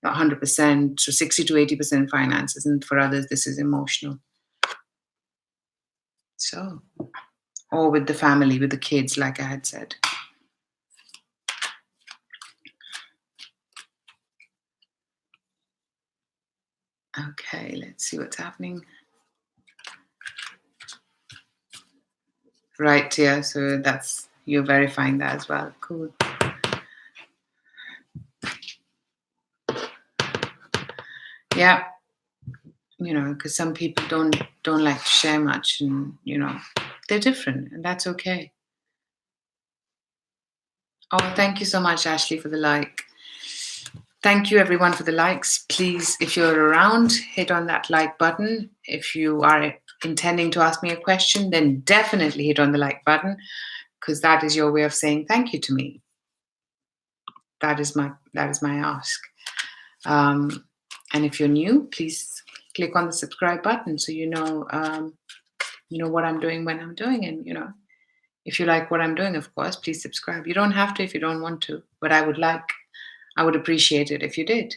100%, so 60 to 80% finances, and for others this is emotional. So, or with the family, with the kids, like I had said. Okay, let's see what's happening. Right, yeah, so you're verifying that as well. Cool. Yeah, because some people don't like to share much, and they're different, and that's okay. Oh, thank you so much, Ashley, for the like. Thank you, everyone, for the likes. Please, if you're around, hit on that like button. If you are intending to ask me a question, then definitely hit on the like button, because that is your way of saying thank you to me. That is my ask. And if you're new, please click on the subscribe button so you know what I'm doing when I'm doing, and if you like what I'm doing, of course, please subscribe. You don't have to if you don't want to, but I would appreciate it if you did.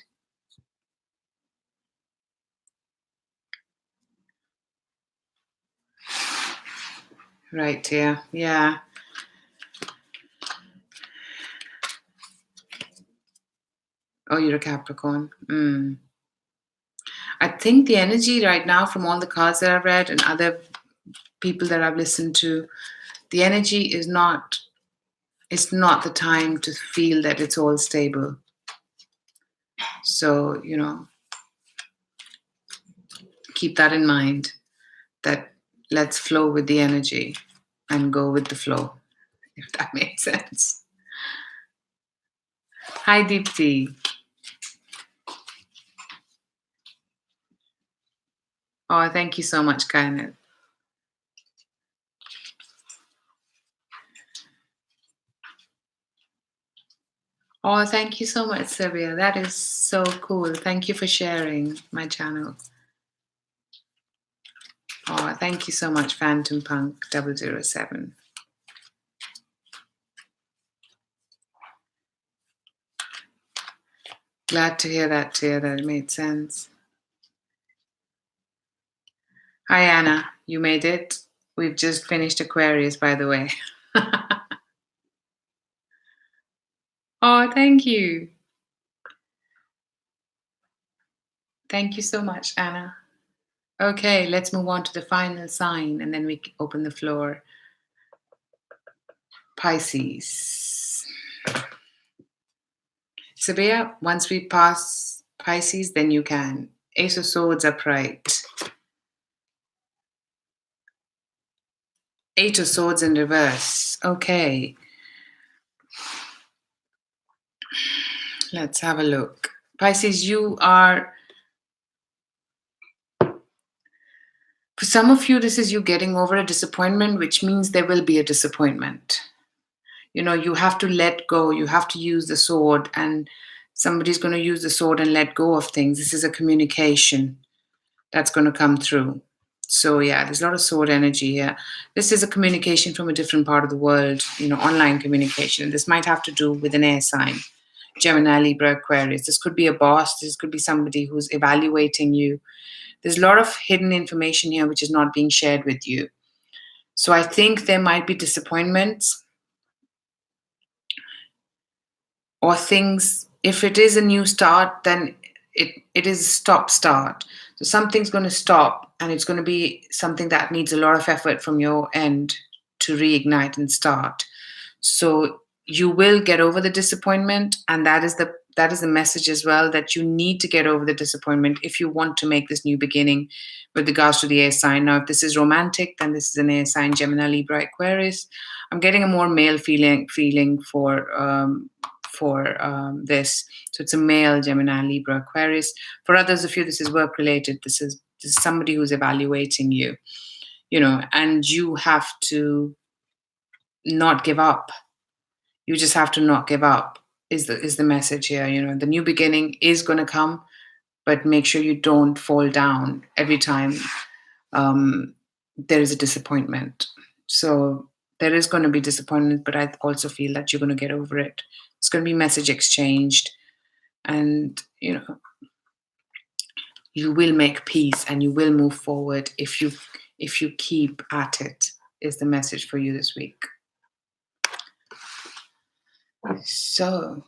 Right, yeah. Oh, you're a Capricorn. I think the energy right now from all the cards that I've read and other people that I've listened to, the energy is not, it's not the time to feel that it's all stable. So, keep that in mind, that let's flow with the energy and go with the flow, if that makes sense. Hi, Deepti. Oh, thank you so much, Kainet. Oh, thank you so much, Sylvia. That is so cool. Thank you for sharing my channel. Oh, thank you so much, Phantom Punk 007. Glad to hear that, dear, that it made sense. Hi, Anna. You made it. We've just finished Aquarius, by the way. Oh, thank you. Thank you so much, Anna. Okay, let's move on to the final sign and then we open the floor. Pisces. Sabia, once we pass Pisces, then you can. Ace of Swords upright. Eight of Swords in reverse. Okay. Let's have a look. Pisces, you are... For some of you, this is you getting over a disappointment, which means there will be a disappointment. You know, you have to let go. You have to use the sword, and somebody's going to use the sword and let go of things. This is a communication that's going to come through. So yeah, there's a lot of sword energy here. This is a communication from a different part of the world, you know, online communication. This might have to do with an air sign, Gemini, Libra, Aquarius. This could be a boss. This could be somebody who's evaluating you. There's a lot of hidden information here which is not being shared with you. So I think there might be disappointments or things. If it is a new start, then it is a stop-start. So something's going to stop, and it's going to be something that needs a lot of effort from your end to reignite and start. So you will get over the disappointment, and that is the message as well, that you need to get over the disappointment if you want to make this new beginning with regards to the air sign. Now, if this is romantic, then this is an air sign, Gemini, Libra, Aquarius. I'm getting a more male feeling for this. So it's a male, Gemini, Libra, Aquarius. For others of you, this is work related. This is somebody who's evaluating you, you know, and you have to not give up. You just have to not give up is the message here. You know, the new beginning is going to come, but make sure you don't fall down every time there is a disappointment. So there is going to be disappointment, but I also feel that you're going to get over it. It's going to be message exchanged, and you know, you will make peace and you will move forward if you keep at it. Is the message for you this week. So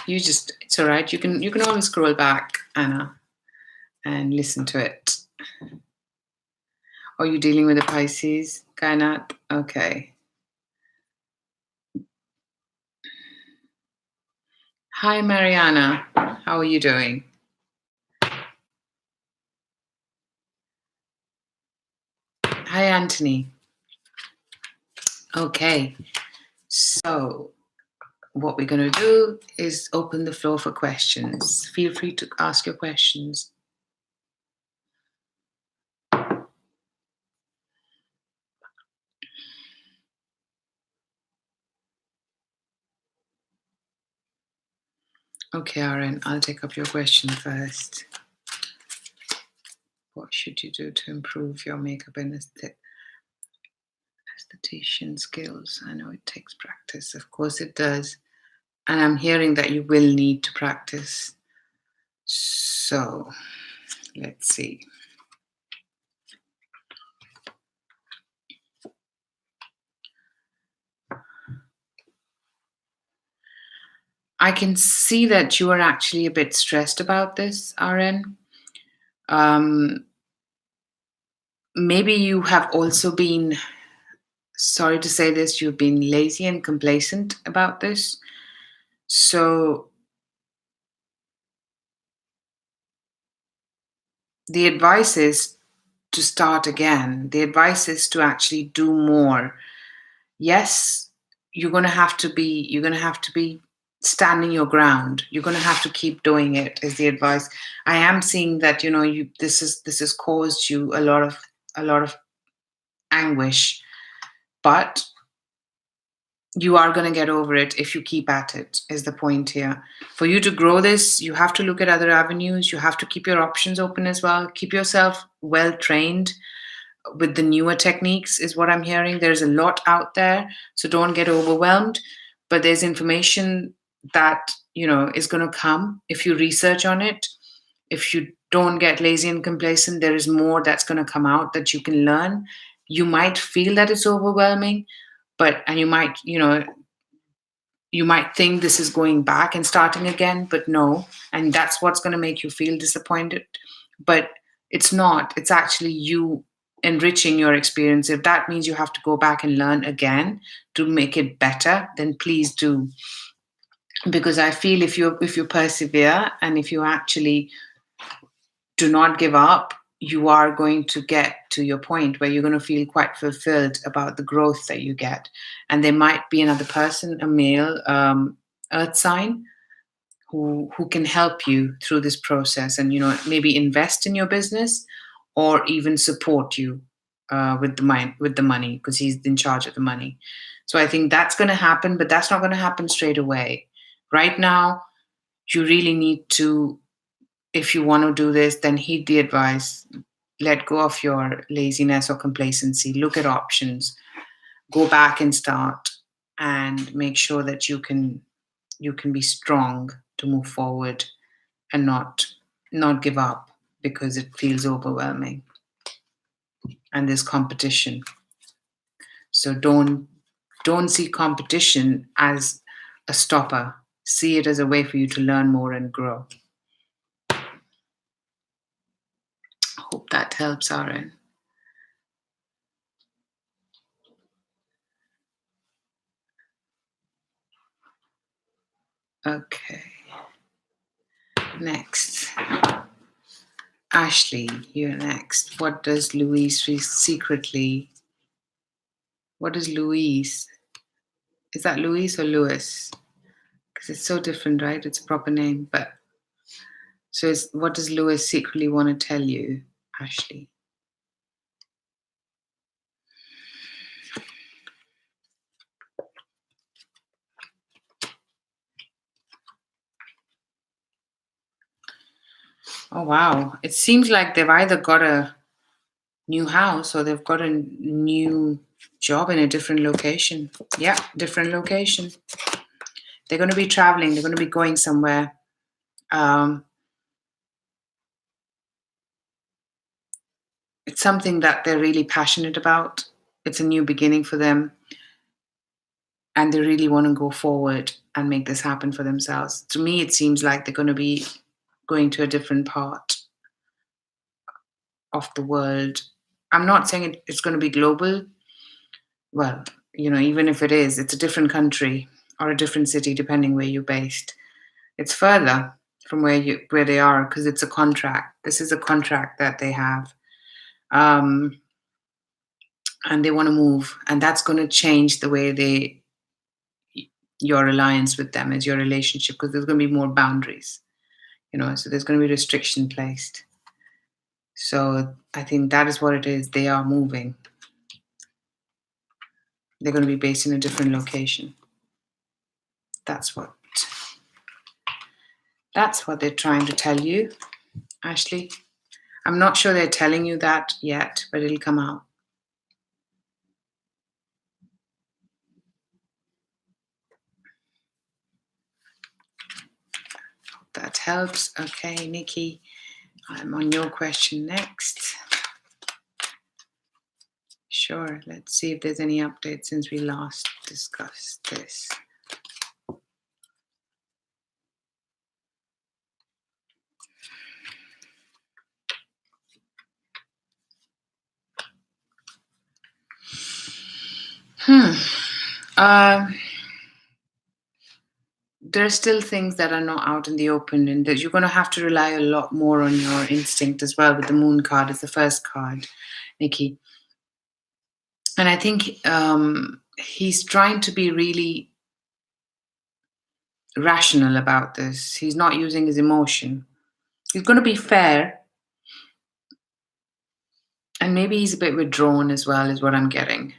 it's all right. You can always scroll back, Anna, and listen to it. Are you dealing with a Pisces, Kainat? Okay. Hi, Mariana. How are you doing? Hi, Anthony. Okay. So what we're going to do is open the floor for questions. Feel free to ask your questions. Okay, Aaron, I'll take up your question first. What should you do to improve your makeup and esthetician skills? I know it takes practice. Of course it does. And I'm hearing that you will need to practice. So let's see. I can see that you are actually a bit stressed about this, RN. Maybe you have also been, sorry to say this, you've been lazy and complacent about this. So the advice is to start again. The advice is to actually do more. Yes, you're going to have to be standing your ground. You're going to have to keep doing it, is the advice. I am seeing that, this has caused you a lot of anguish, but you are going to get over it if you keep at it, is the point here. For you to grow this, you have to look at other avenues. You have to keep your options open as well. Keep yourself well trained with the newer techniques, is what I'm hearing. There's a lot out there, so don't get overwhelmed. But there's information that, is going to come if you research on it. If you don't get lazy and complacent, there is more that's going to come out that you can learn. You might feel that it's overwhelming, and you might think this is going back and starting again, but no. And that's what's going to make you feel disappointed. But it's not. It's actually you enriching your experience. If that means you have to go back and learn again to make it better, then please do. Because I feel if you persevere and if you actually do not give up, you are going to get to your point where you're going to feel quite fulfilled about the growth that you get. And there might be another person, a male earth sign, who can help you through this process and, maybe invest in your business or even support you with the money, because he's in charge of the money. So I think that's going to happen, but that's not going to happen straight away. Right now, you really need to, if you want to do this, then heed the advice. Let go of your laziness or complacency. Look at options. Go back and start, and make sure that you can be strong to move forward and not give up because it feels overwhelming and there's competition. So don't see competition as a stopper. See it as a way for you to learn more and grow. Hope that helps, Aaron. Okay. Next. Ashley, you're next. What does Louise secretly... What is Louise? Is that Louise or Louis? Because it's so different, right? It's a proper name. But so what does Louis secretly want to tell you, Ashley? Oh, wow. It seems like they've either got a new house or they've got a new job in a different location. Yeah, different location. They're going to be traveling. They're going to be going somewhere. It's something that they're really passionate about. It's a new beginning for them. And they really want to go forward and make this happen for themselves. To me, it seems like they're going to be going to a different part of the world. I'm not saying it's going to be global. Well, even if it is, it's a different country or a different city, depending where you're based. It's further from where they are because it's a contract. This is a contract that they have. And they want to move. And that's going to change the way your alliance with them is, your relationship, because there's going to be more boundaries, so there's going to be restriction placed. So I think that is what it is. They are moving. They're going to be based in a different location. That's what they're trying to tell you, Ashley. I'm not sure they're telling you that yet, but it'll come out. Hope that helps. Okay, Nikki, I'm on your question next. Sure, let's see if there's any update since we last discussed this. There are still things that are not out in the open, and that you're going to have to rely a lot more on your instinct as well. With the Moon card as the first card, Nikki. And I think he's trying to be really rational about this. He's not using his emotion. He's going to be fair, and maybe he's a bit withdrawn as well, is what I'm getting.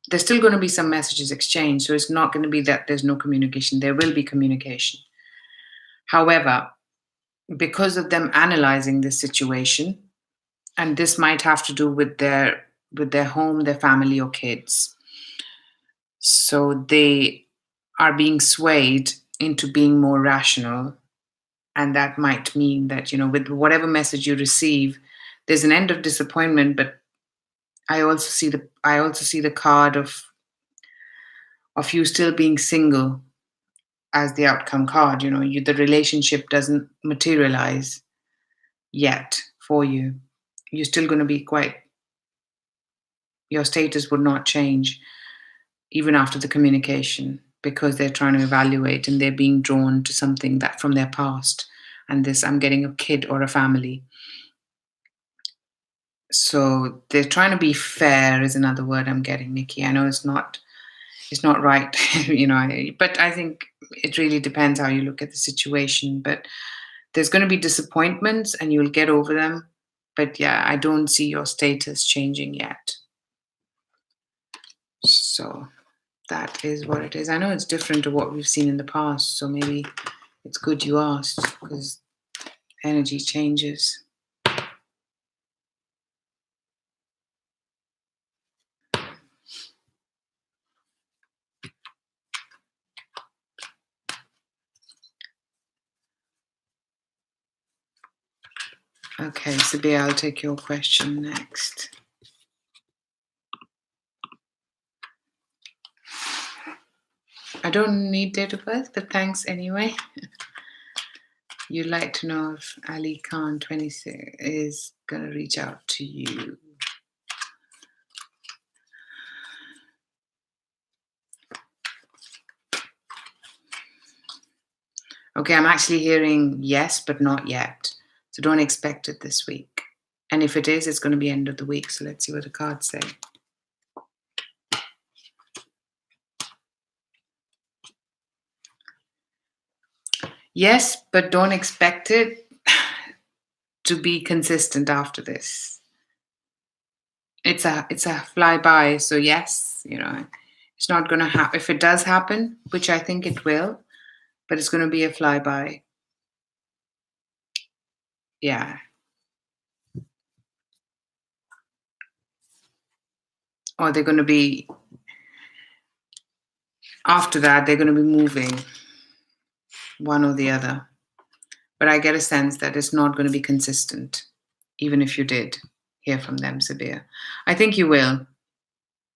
There's still going to be some messages exchanged, so it's not going to be that there's no communication. There will be communication. However, because of them analyzing this situation, and this might have to do with their home, their family, or kids, so they are being swayed into being more rational, and that might mean that, with whatever message you receive, there's an end of disappointment. But I also see the card of you still being single as the outcome card. The relationship doesn't materialize yet for you. You're still going to be your status would not change even after the communication, because they're trying to evaluate and they're being drawn to something that from their past. And this, I'm getting a kid or a family. So they're trying to be fair is another word I'm getting, Nikki. I know it's not right, but I think it really depends how you look at the situation. But there's going to be disappointments and you'll get over them. But yeah, I don't see your status changing yet. So that is what it is. I know it's different to what we've seen in the past, so maybe it's good you asked, because energy changes. Okay, Sabia, I'll take your question next. I don't need date of birth, but thanks anyway. You'd like to know if Ali Khan 26 is going to reach out to you. Okay, I'm actually hearing yes, but not yet. So don't expect it this week. And if it is, it's going to be end of the week. So let's see what the cards say. Yes, but don't expect it to be consistent after this. It's a flyby. So yes, it's not going to happen. If it does happen, which I think it will, but it's going to be a flyby. Yeah. Or they're going to be, after that, they're going to be moving one or the other. But I get a sense that it's not going to be consistent, even if you did hear from them, Sabir. I think you will.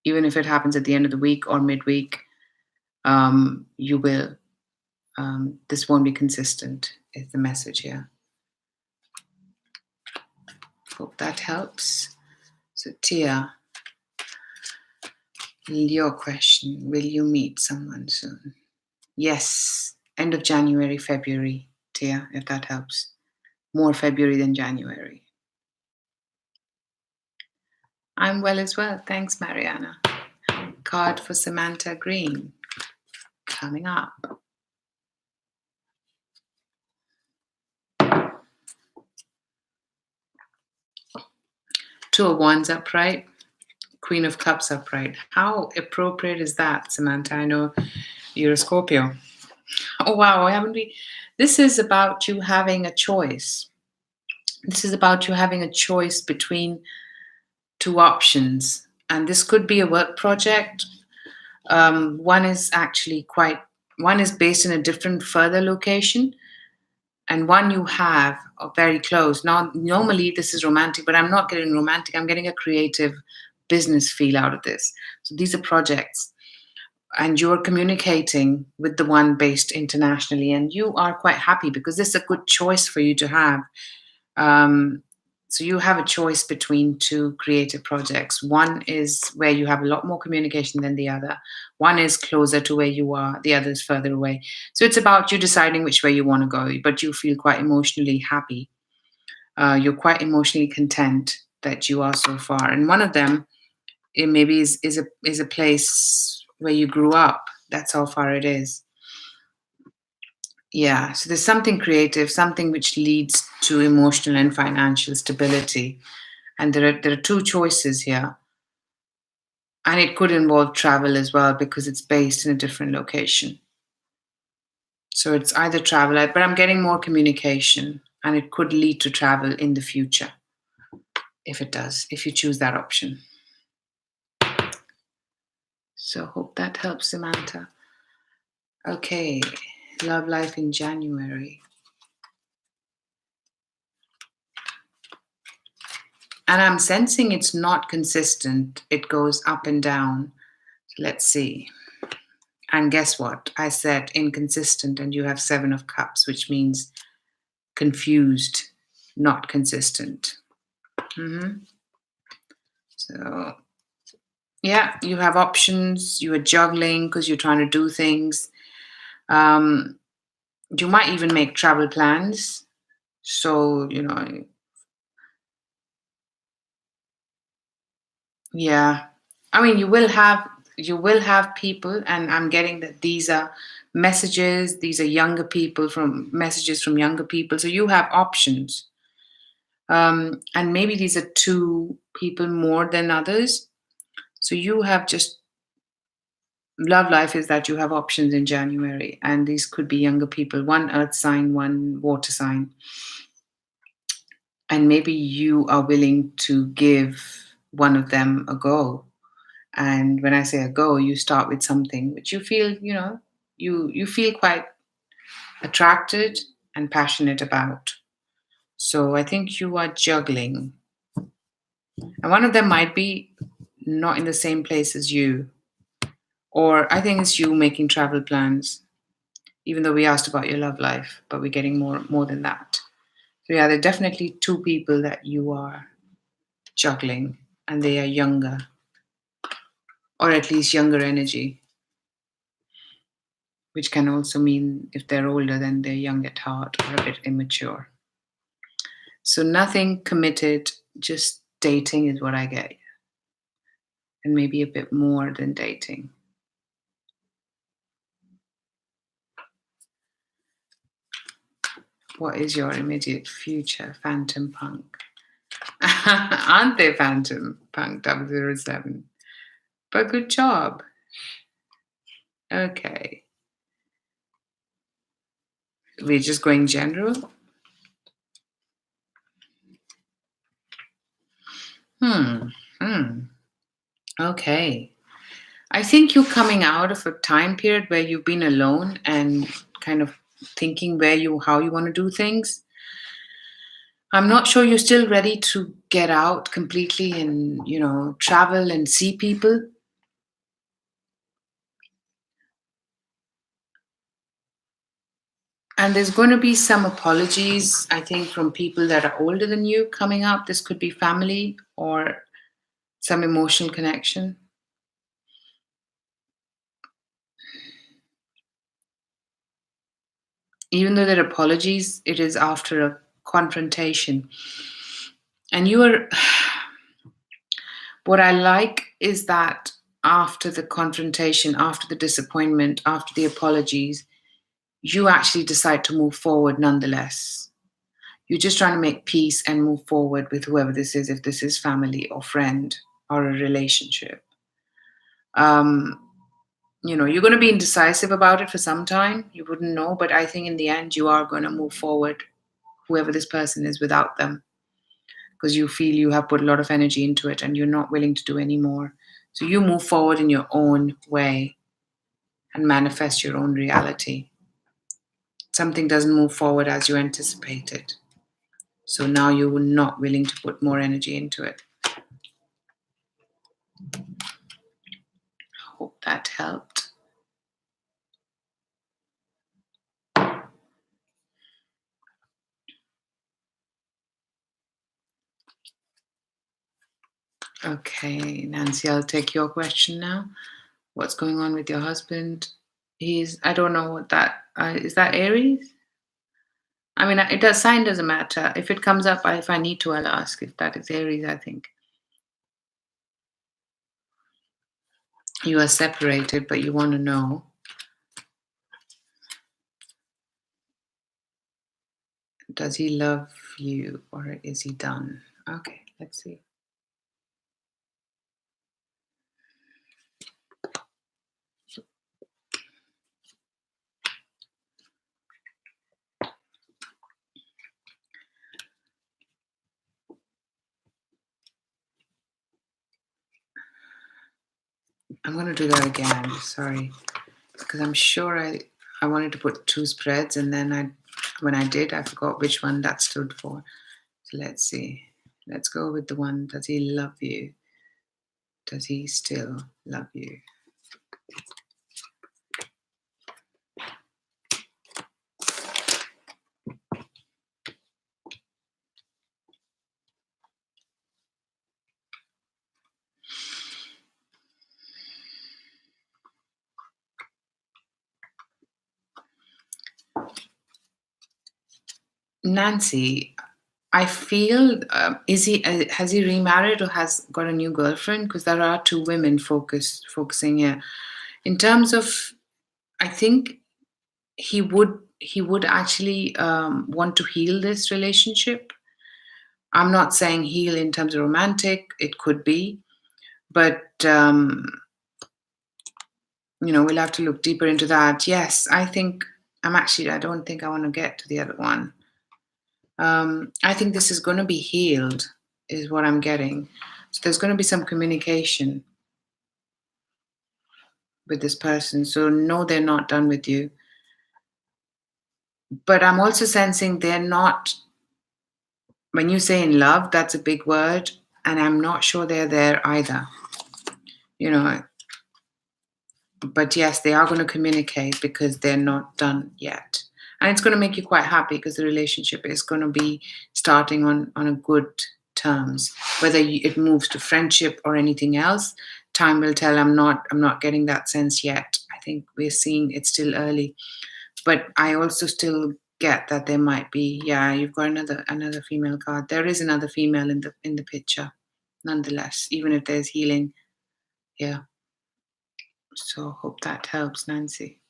Even if it happens at the end of the week or midweek, you will. This won't be consistent, is the message here. Hope that helps. So, Tia, your question, will you meet someone soon? Yes, end of January, February, Tia, if that helps. More February than January. I'm well as well. Thanks, Mariana. Card for Samantha Green coming up. Two of Wands upright, Queen of Cups upright. How appropriate is that, Samantha? I know you're a Scorpio. Oh, wow. Haven't we? This is about you having a choice. This is about you having a choice between two options. And this could be a work project. One is based in a different, further location. And one you have very close. Now, normally this is romantic, but I'm not getting romantic. I'm getting a creative business feel out of this. So these are projects. And you're communicating with the one based internationally. And you are quite happy because this is a good choice for you to have. So you have a choice between two creative projects. One is where you have a lot more communication than the other. One is closer to where you are, the other is further away. So it's about you deciding which way you want to go, but you feel quite emotionally happy. You're quite emotionally content that you are so far. And one of them, it maybe is a place where you grew up. That's how far it is. Yeah, so there's something creative, something which leads to emotional and financial stability. And there are two choices here. And it could involve travel as well because it's based in a different location. So it's either travel, but I'm getting more communication and it could lead to travel in the future if it does, if you choose that option. So hope that helps, Samantha. Okay, love life in January. And I'm sensing it's not consistent. It goes up and down. Let's see. And guess what? I said inconsistent, and you have Seven of Cups, which means confused, not consistent. So, yeah, you have options. You are juggling because you're trying to do things. You might even make travel plans. So, yeah. I mean, you will have people, and I'm getting that these are messages, these are younger people from messages from younger people. So you have options. And maybe these are two people more than others. So you have just love life is that you have options in January, and these could be younger people, one earth sign, one water sign. And maybe you are willing to give one of them a go. And when I say a go, you start with something which you feel, you feel quite attracted and passionate about. So I think you are juggling. And one of them might be not in the same place as you. Or I think it's you making travel plans, even though we asked about your love life, but we're getting more than that. So yeah, there are definitely two people that you are juggling, and they are younger, or at least younger energy, which can also mean if they're older, then they're young at heart or a bit immature. So nothing committed, just dating is what I get, and maybe a bit more than dating. What is your immediate future, Phantom Punk? Aren't they Phantom Punk 007? But good job. Okay. We're just going general? Okay. I think you're coming out of a time period where you've been alone and kind of thinking how you want to do things. I'm not sure you're still ready to get out completely and, travel and see people. And there's going to be some apologies, I think, from people that are older than you coming up. This could be family or some emotional connection. Even though there are apologies, it is after a confrontation. And what I like is that after the confrontation, after the disappointment, after the apologies, you actually decide to move forward nonetheless. You're just trying to make peace and move forward with whoever this is, if this is family or friend or a relationship. Um, you're going to be indecisive about it for some time. You wouldn't know, but I think in the end, you are going to move forward, whoever this person is, without them, because you feel you have put a lot of energy into it and you're not willing to do any more. So you move forward in your own way and manifest your own reality. Something doesn't move forward as you anticipated. So now you're not willing to put more energy into it. Hope that helped. Okay, Nancy, I'll take your question now. What's going on with your husband? I don't know what that, is that Aries? I mean, sign doesn't matter. If it comes up, if I need to, I'll ask if that is Aries, I think. You are separated, but you want to know. Does he love you or is he done? Okay, let's see. I'm going to do that again. Sorry. Because I'm sure I wanted to put 2 spreads, and then when I did, I forgot which one that stood for. So let's see. Let's go with the one, does he love you? Does he still love you? Nancy, I feel, has he remarried or has got a new girlfriend? Because there are 2 women focusing here. In terms of, I think he would actually want to heal this relationship. I'm not saying heal in terms of romantic, it could be, but we'll have to look deeper into that. Yes, I don't think I want to get to the other one. I think this is going to be healed, is what I'm getting. So there's going to be some communication with this person. So no, they're not done with you. But I'm also sensing they're not, when you say in love, that's a big word, and I'm not sure they're there either. But yes, they are going to communicate because they're not done yet. And it's going to make you quite happy because the relationship is going to be starting on a good terms. Whether it moves to friendship or anything else, time will tell. I'm not getting that sense yet. I think we're seeing it's still early. But I also still get that there might be, you've got another female card. There is another female in the picture, nonetheless, even if there's healing. Yeah. So hope that helps, Nancy.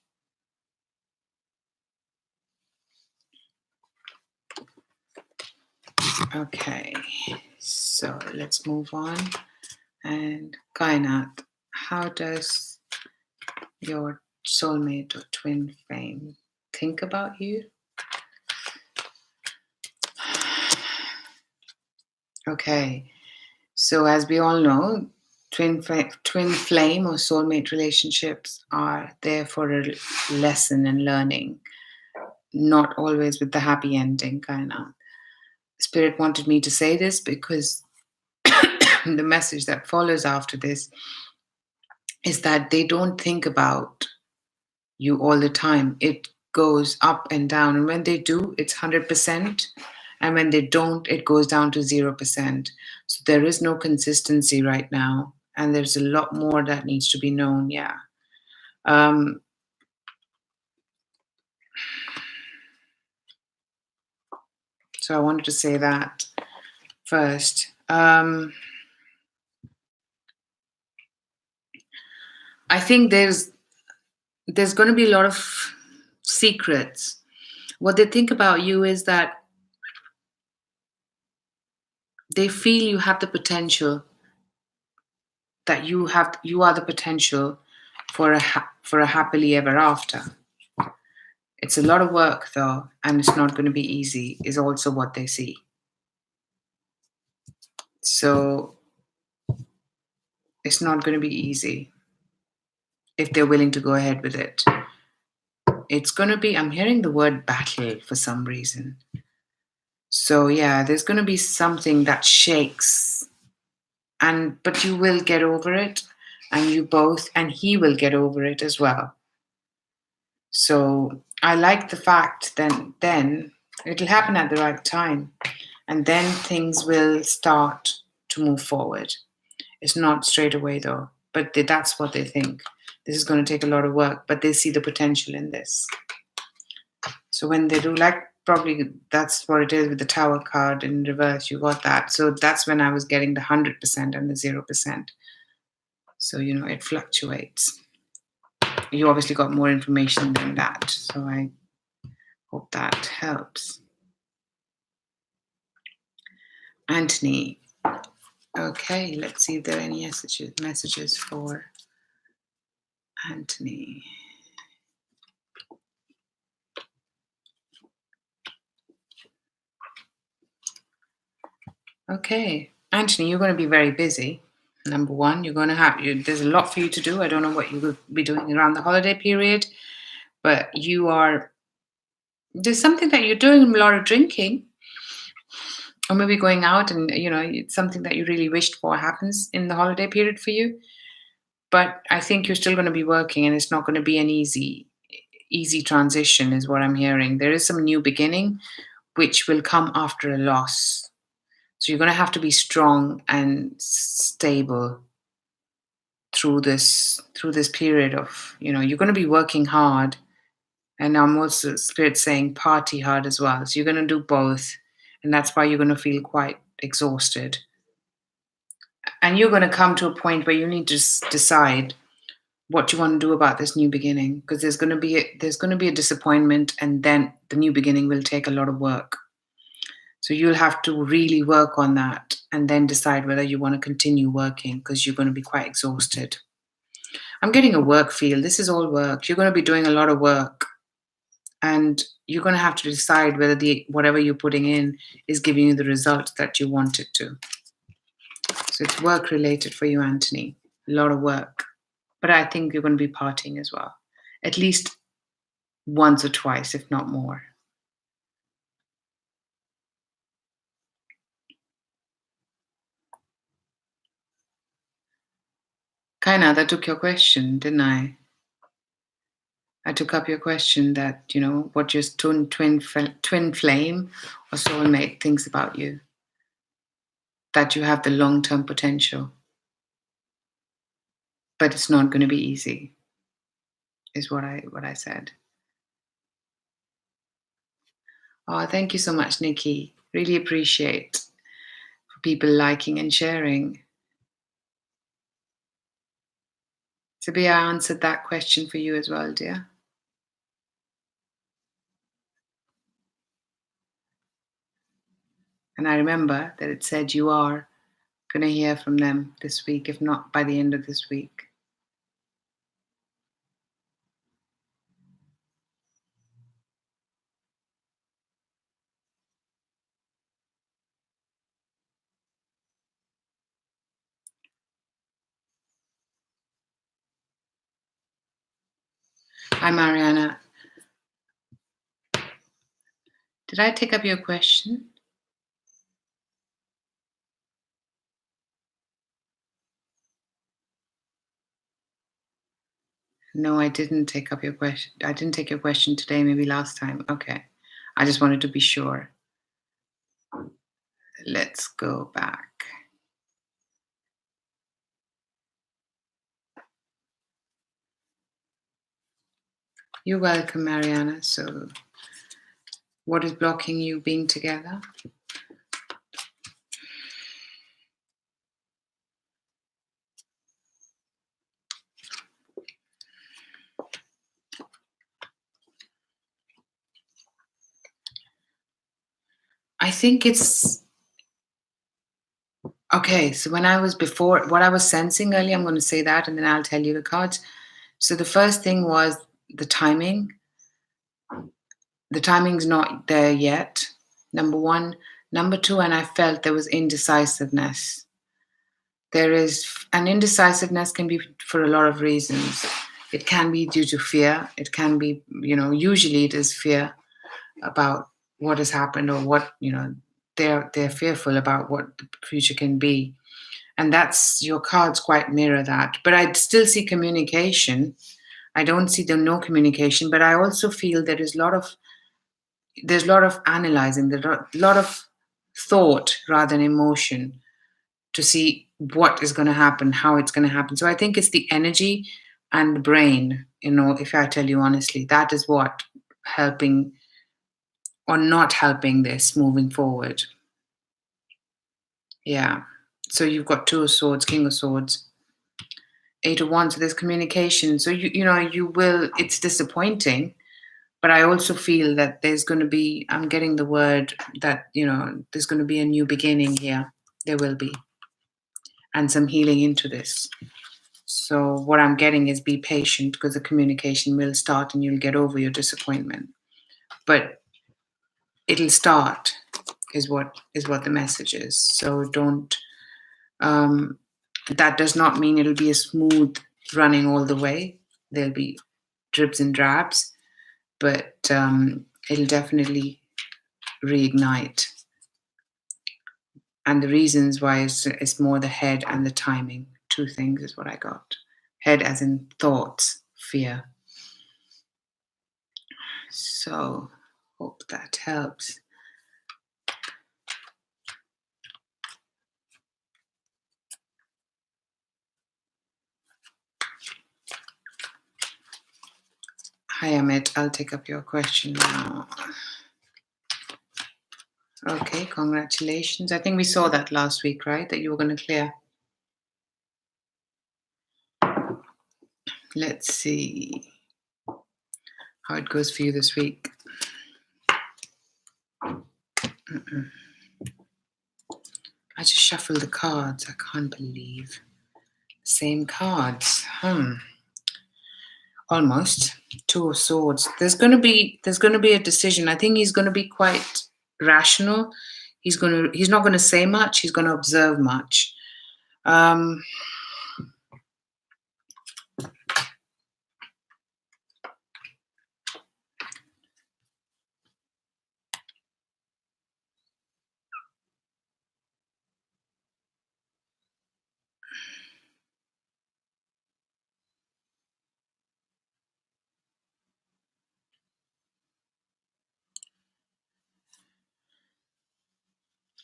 Okay, so let's move on. And Kainat, how does your soulmate or twin flame think about you? Okay, so as we all know, twin flame or soulmate relationships are there for a lesson and learning, not always with the happy ending, Kainat. Spirit wanted me to say this because the message that follows after this is that they don't think about you all the time. It goes up and down. And when they do, it's 100%. And when they don't, it goes down to 0%. So there is no consistency right now. And there's a lot more that needs to be known. Yeah. So I wanted to say that first. I think there's going to be a lot of secrets. What they think about you is that they feel you have the potential, that you are the potential for a happily ever after. It's a lot of work though, and it's not going to be easy, is also what they see. So it's not going to be easy if they're willing to go ahead with it. It's going to be, I'm hearing the word battle for some reason. So yeah, there's going to be something that shakes, but you will get over it, and he will get over it as well. So I like the fact then it'll happen at the right time, and then things will start to move forward. It's not straight away though, but that's what they think. This is going to take a lot of work, but they see the potential in this. So when they do, like, probably that's what it is with the Tower card in reverse, you got that. So that's when I was getting the 100% and the 0%. So, it fluctuates. You obviously got more information than that. So I hope that helps. Anthony. Okay, let's see if there are any messages for Anthony. Okay, Anthony, you're going to be very busy. Number one, you're going to have, there's a lot for you to do. I don't know what you will be doing around the holiday period, but there's something that you're doing, a lot of drinking, or maybe going out, and it's something that you really wished for happens in the holiday period for you. But I think you're still going to be working, and it's not going to be an easy transition, is what I'm hearing. There is some new beginning, which will come after a loss. So you're going to have to be strong and stable through this period of, you're going to be working hard. And I'm also spirit saying party hard as well. So you're going to do both. And that's why you're going to feel quite exhausted. And you're going to come to a point where you need to decide what you want to do about this new beginning, because there's going to be a disappointment, and then the new beginning will take a lot of work. So you'll have to really work on that and then decide whether you want to continue working, because you're going to be quite exhausted. I'm getting a work feel. This is all work. You're going to be doing a lot of work, and you're going to have to decide whether whatever you're putting in is giving you the results that you want it to. So it's work related for you, Anthony. A lot of work. But I think you're going to be partying as well. At least once or twice, if not more. Kaina, that took your question, didn't I? I took up your question that, what your twin flame or soulmate thinks about you. That you have the long-term potential. But it's not going to be easy, is what I said. Oh, thank you so much, Nikki. Really appreciate for people liking and sharing. Sabia, I answered that question for you as well, dear. And I remember that it said you are going to hear from them this week, if not by the end of this week. Hi, Mariana. Did I take up your question? No, I didn't take up your question. I didn't take your question today, maybe last time. Okay. I just wanted to be sure. Let's go back. You're welcome, Mariana. So, what is blocking you being together? I think it's okay. So what I was sensing earlier, I'm going to say that, and then I'll tell you the cards. So the first thing was the timing. The timing's not there yet. Number one. Number two, and I felt there was indecisiveness. There is, and indecisiveness can be for a lot of reasons. It can be due to fear. It can be, usually it is fear about what has happened, or what, they're fearful about what the future can be. And that's, your cards quite mirror that. But I still see communication. I don't see no communication, but I also feel there's a lot of analyzing, there's a lot of thought rather than emotion to see what is going to happen, how it's going to happen. So I think it's the energy and the brain, if I tell you honestly, that is what helping or not helping this moving forward. Yeah. So you've got Two of Swords, King of Swords, Eight of Wands. So there's communication. So you will. It's disappointing, But I also feel that there's going to be, I'm getting the word that, there's going to be a new beginning here. There will be. And some healing into this. So what I'm getting is be patient, because the communication will start and you'll get over your disappointment. But it'll start is what the message is. So don't, that does not mean it'll be a smooth running all the way. There'll be dribs and drabs, but it'll definitely reignite. And the reasons why is more the head and the timing. Two things is what I got. Head as in thoughts, fear. So hope that helps. Hi Amit, I'll take up your question now. Okay, congratulations. I think we saw that last week, right? That you were going to clear. Let's see how it goes for you this week. I just shuffled the cards. I can't believe. Same cards. Almost. Two of Swords. There's going to be a decision. I think he's going to be quite rational. He's not going to say much. He's going to observe much.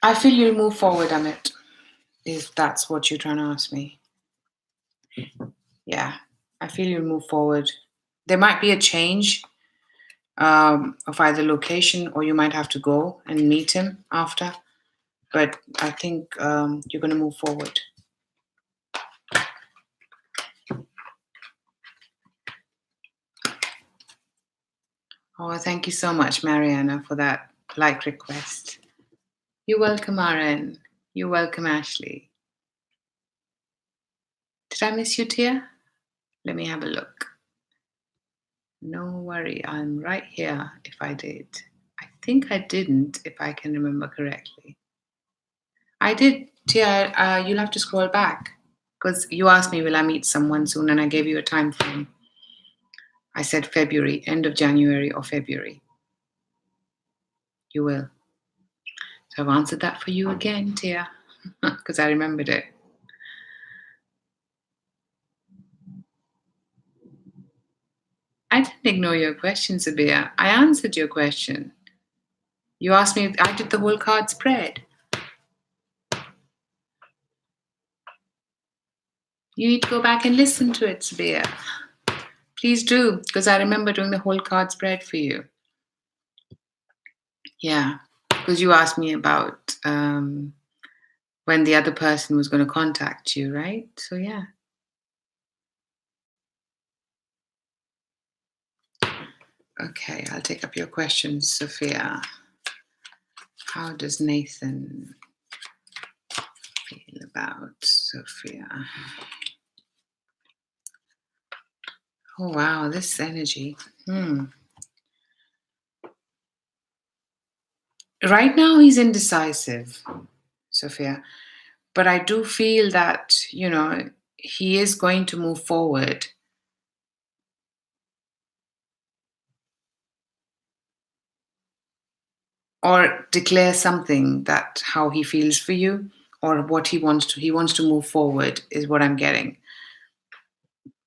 I feel you'll move forward, Amit, if that's what you're trying to ask me. Yeah, I feel you'll move forward. There might be a change of either location, or you might have to go and meet him after. But I think you're going to move forward. Oh, thank you so much, Mariana, for that like request. You're welcome, Aaron. You're welcome, Ashley. Did I miss you, Tia? Let me have a look. No worry, I'm right here if I did. I think I didn't, if I can remember correctly. I did, Tia. You'll have to scroll back, because you asked me, will I meet someone soon? And I gave you a time frame. I said February, end of January or February. You will. So I've answered that for you again, Tia, because I remembered it. I didn't ignore your question, Sabia. I answered your question. You asked me if I did the whole card spread. You need to go back and listen to it, Sabia. Please do, because I remember doing the whole card spread for you. Yeah, because you asked me about when the other person was going to contact you, right? So yeah. Okay, I'll take up your questions, Sophia. How does Nathan feel about Sophia? Oh, wow, this energy. Right now, he's indecisive, Sophia. But I do feel that, he is going to move forward. Or declare something, that how he feels for you, or what he wants to move forward, is what I'm getting.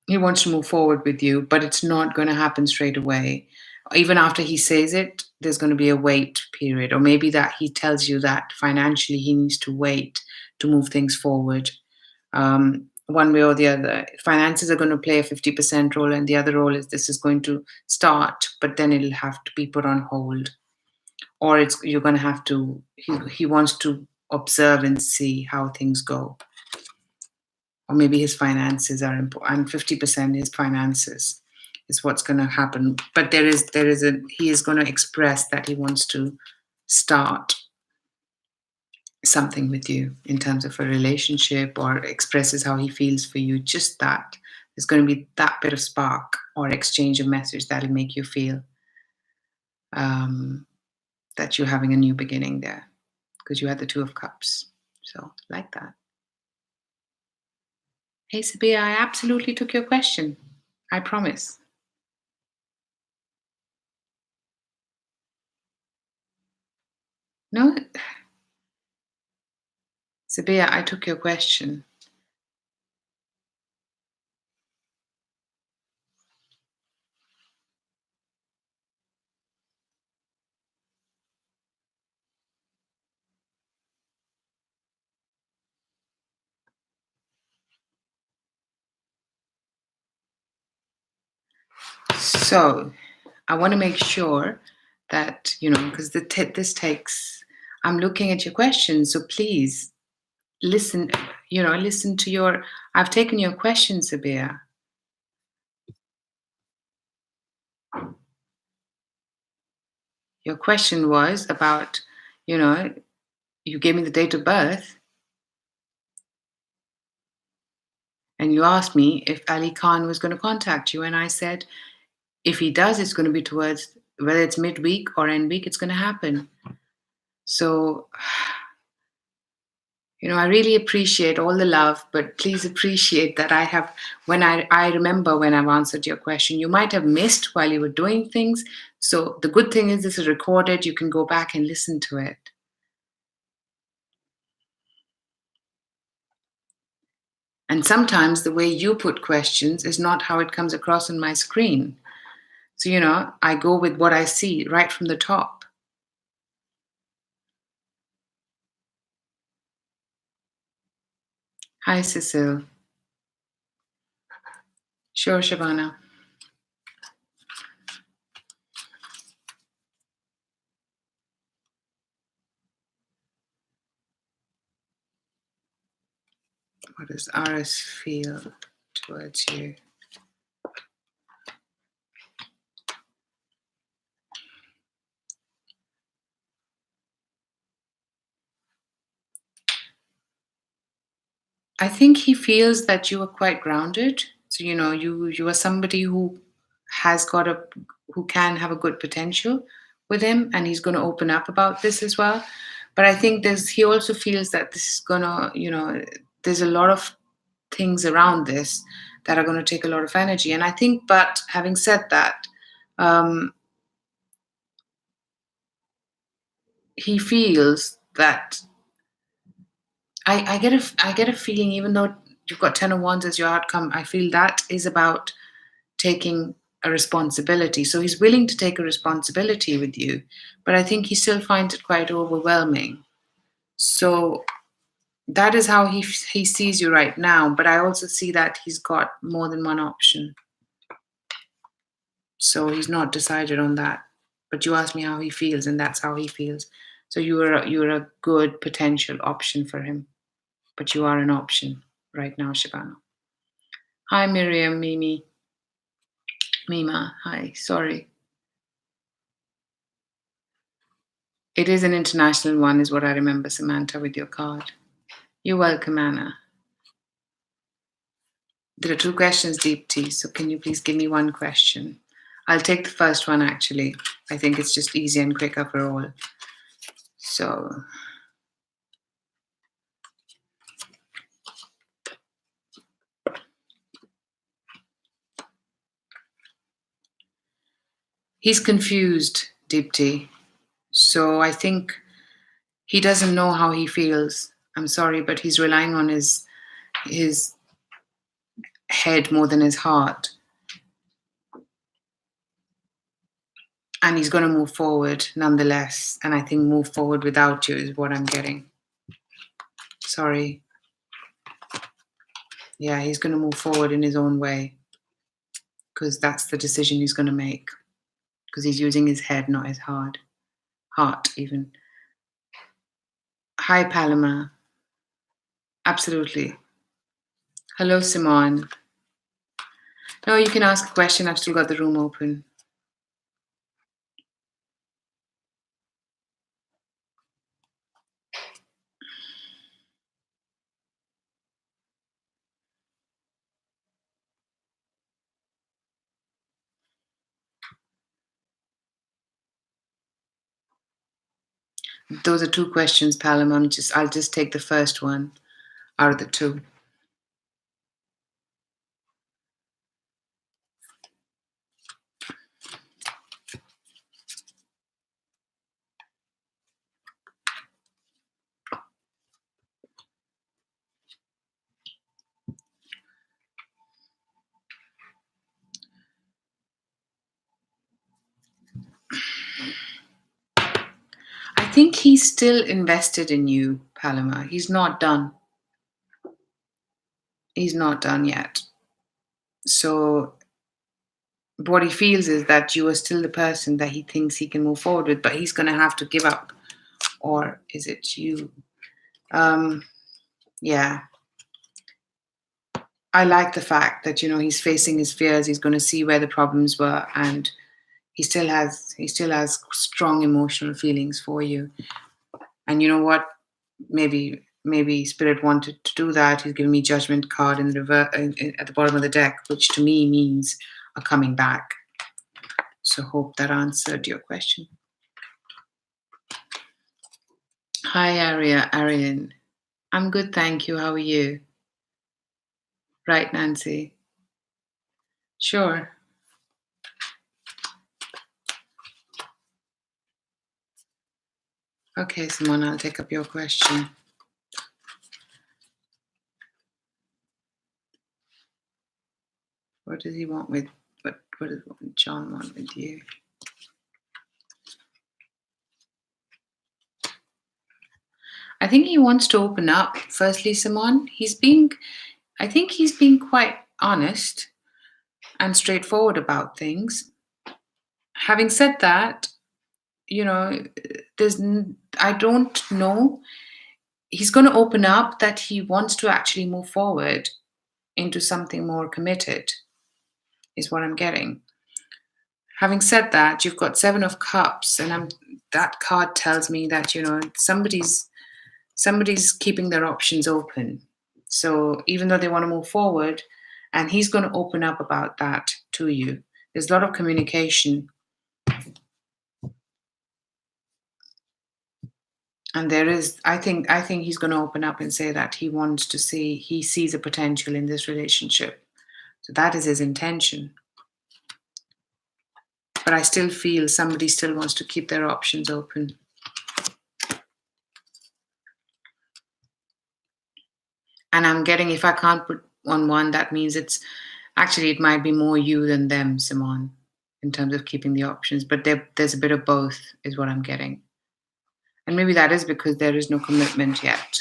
He wants to move forward with you, but it's not going to happen straight away. Even after he says it, there's going to be a wait period, or maybe that he tells you that financially he needs to wait to move things forward. One way or the other, finances are going to play a 50% role, and the other role is this is going to start, but then it'll have to be put on hold. Or you're going to have to, he wants to observe and see how things go. Or maybe his finances are important, and 50% his finances. is what's going to happen. But he is going to express that he wants to start something with you in terms of a relationship, or expresses how he feels for you. Just that. There's going to be that bit of spark or exchange of message that'll make you feel that you're having a new beginning there, because you had the Two of Cups. So, like that. Hey, Sabia, I absolutely took your question. I promise. No, Sabia, I took your question. So, I want to make sure that, because this takes, I'm looking at your questions, so please listen, listen to I've taken your question, Sabia. Your question was about, you gave me the date of birth, and you asked me if Ali Khan was going to contact you, and I said, if he does, it's going to be towards, whether it's midweek or end week, it's going to happen. So, I really appreciate all the love, but please appreciate that I remember when I've answered your question. You might have missed while you were doing things. So the good thing is this is recorded. You can go back and listen to it. And sometimes the way you put questions is not how it comes across on my screen. So, I go with what I see right from the top. Hi, Cecile. Sure, Shabana. What does Aries feel towards you? I think he feels that you are quite grounded. So, you are somebody who who can have a good potential with him, and he's going to open up about this as well. But I think he also feels that this is going to, there's a lot of things around this that are going to take a lot of energy. And I think, but having said that, he feels that I get a feeling, even though you've got 10 of Wands as your outcome, I feel that is about taking a responsibility. So he's willing to take a responsibility with you, but I think he still finds it quite overwhelming. So that is how he sees you right now. But I also see that he's got more than one option. So he's not decided on that. But you asked me how he feels, and that's how he feels. So you're a good potential option for him. But you are an option right now, Shabana. Hi, Miriam, Mima. Hi, sorry. It is an international one, is what I remember, Samantha, with your card. You're welcome, Anna. There are 2 questions, Deepti, so can you please give me one question? I'll take the first one, actually. I think it's just easier and quicker for all. So, he's confused, Deepti. So I think he doesn't know how he feels. I'm sorry, but he's relying on his head more than his heart. And he's going to move forward nonetheless. And I think move forward without you is what I'm getting. Sorry. Yeah, he's going to move forward in his own way, because that's the decision he's going to make, because he's using his head, not his heart even. Hi, Paloma. Absolutely. Hello, Simone. No, you can ask a question. I've still got the room open. Those are two questions, Palam. I'll just take the first one out of the two. I think he's still invested in you, Paloma. He's not done. He's not done yet. So what he feels is that you are still the person that he thinks he can move forward with, but he's going to have to give up. Or is it you? Yeah. I like the fact that, he's facing his fears. He's going to see where the problems were, and he still has strong emotional feelings for you. And you know what? Maybe Spirit wanted to do that. He's giving me Judgment card in the at the bottom of the deck, which to me means a coming back. So hope that answered your question. Hi, Arian. I'm good, thank you. How are you? Right, Nancy? Sure. Okay, Simone, I'll take up your question. What does he want with, what does John want with you? I think he wants to open up. Firstly, Simone, I think he's being quite honest and straightforward about things. Having said that, I don't know. He's going to open up that he wants to actually move forward into something more committed, is what I'm getting. Having said that, you've got 7 of Cups, and that card tells me that somebody's keeping their options open. So even though they want to move forward, and he's going to open up about that to you. There's a lot of communication. And there is, I think he's going to open up and say that he sees a potential in this relationship. So that is his intention. But I still feel somebody still wants to keep their options open. And I'm getting, if I can't put on one, that means it might be more you than them, Simone, in terms of keeping the options. But there's a bit of both, is what I'm getting. And maybe that is because there is no commitment yet.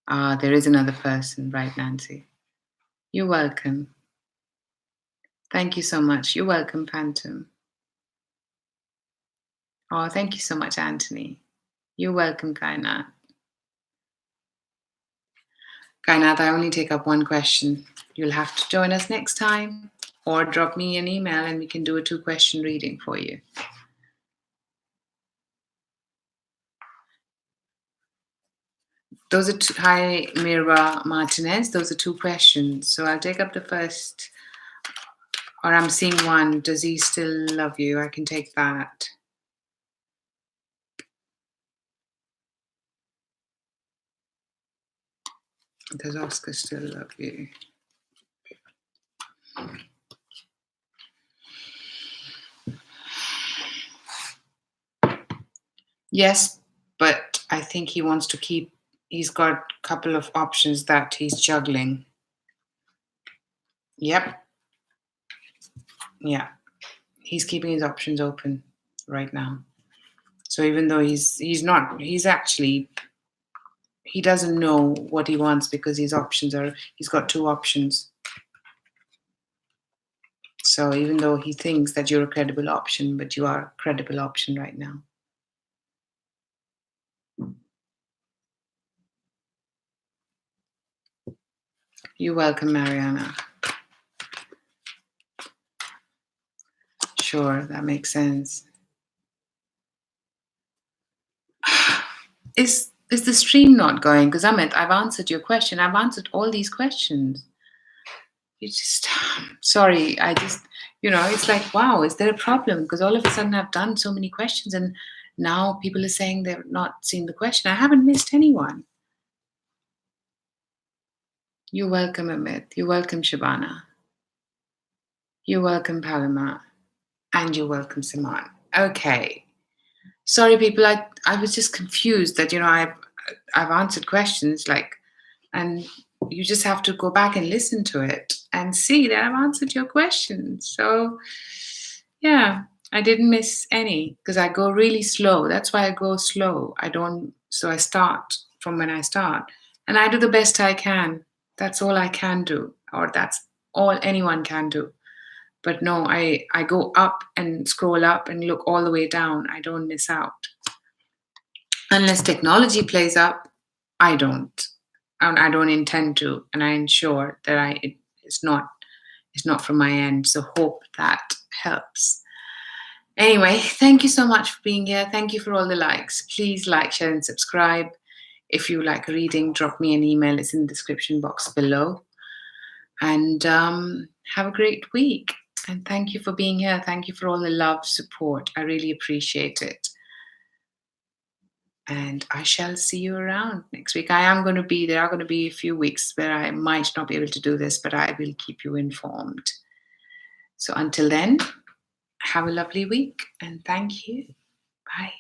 There is another person, right, Nancy? You're welcome. Thank you so much. You're welcome, Phantom. Oh, thank you so much, Anthony. You're welcome, Kainat. Kainat, I only take up one question. You'll have to join us next time or drop me an email and we can do a 2-question reading for you. Those are hi, Mira Martinez. Those are 2 questions. So I'll take up the first, or I'm seeing one. Does he still love you? I can take that. Does Oscar still love you? Yes, but I think he wants to he's got a couple of options that he's juggling. Yep. Yeah. He's keeping his options open right now. So even though he doesn't know what he wants because he's got 2 options. So even though he thinks that you're a credible option, but you are a credible option right now. You're welcome, Mariana. Sure, that makes sense. Is the stream not going? Because Amit, I've answered your question. I've answered all these questions. You just, sorry, I just, it's like, wow, is there a problem? Because all of a sudden I've done so many questions and now people are saying they've not seen the question. I haven't missed anyone. You're welcome, Amit. You're welcome, Shabana. You're welcome, Paloma. And you're welcome, Simon. Okay. Sorry, people. I was just confused that I've answered questions and you just have to go back and listen to it and see that I've answered your questions. So yeah, I didn't miss any because I go really slow. That's why I go slow. So I start from when I start and I do the best I can. That's all I can do, or that's all anyone can do. But no, I go up and scroll up and look all the way down. I don't miss out. Unless technology plays up, I don't. And I don't intend to. And I ensure that it's not from my end. So hope that helps. Anyway, thank you so much for being here. Thank you for all the likes. Please like, share, and subscribe. If you like a reading, drop me an email. It's in the description box below. And have a great week. And thank you for being here. Thank you for all the love, support. I really appreciate it. And I shall see you around next week. There are going to be a few weeks where I might not be able to do this, but I will keep you informed. So until then, have a lovely week and thank you. Bye.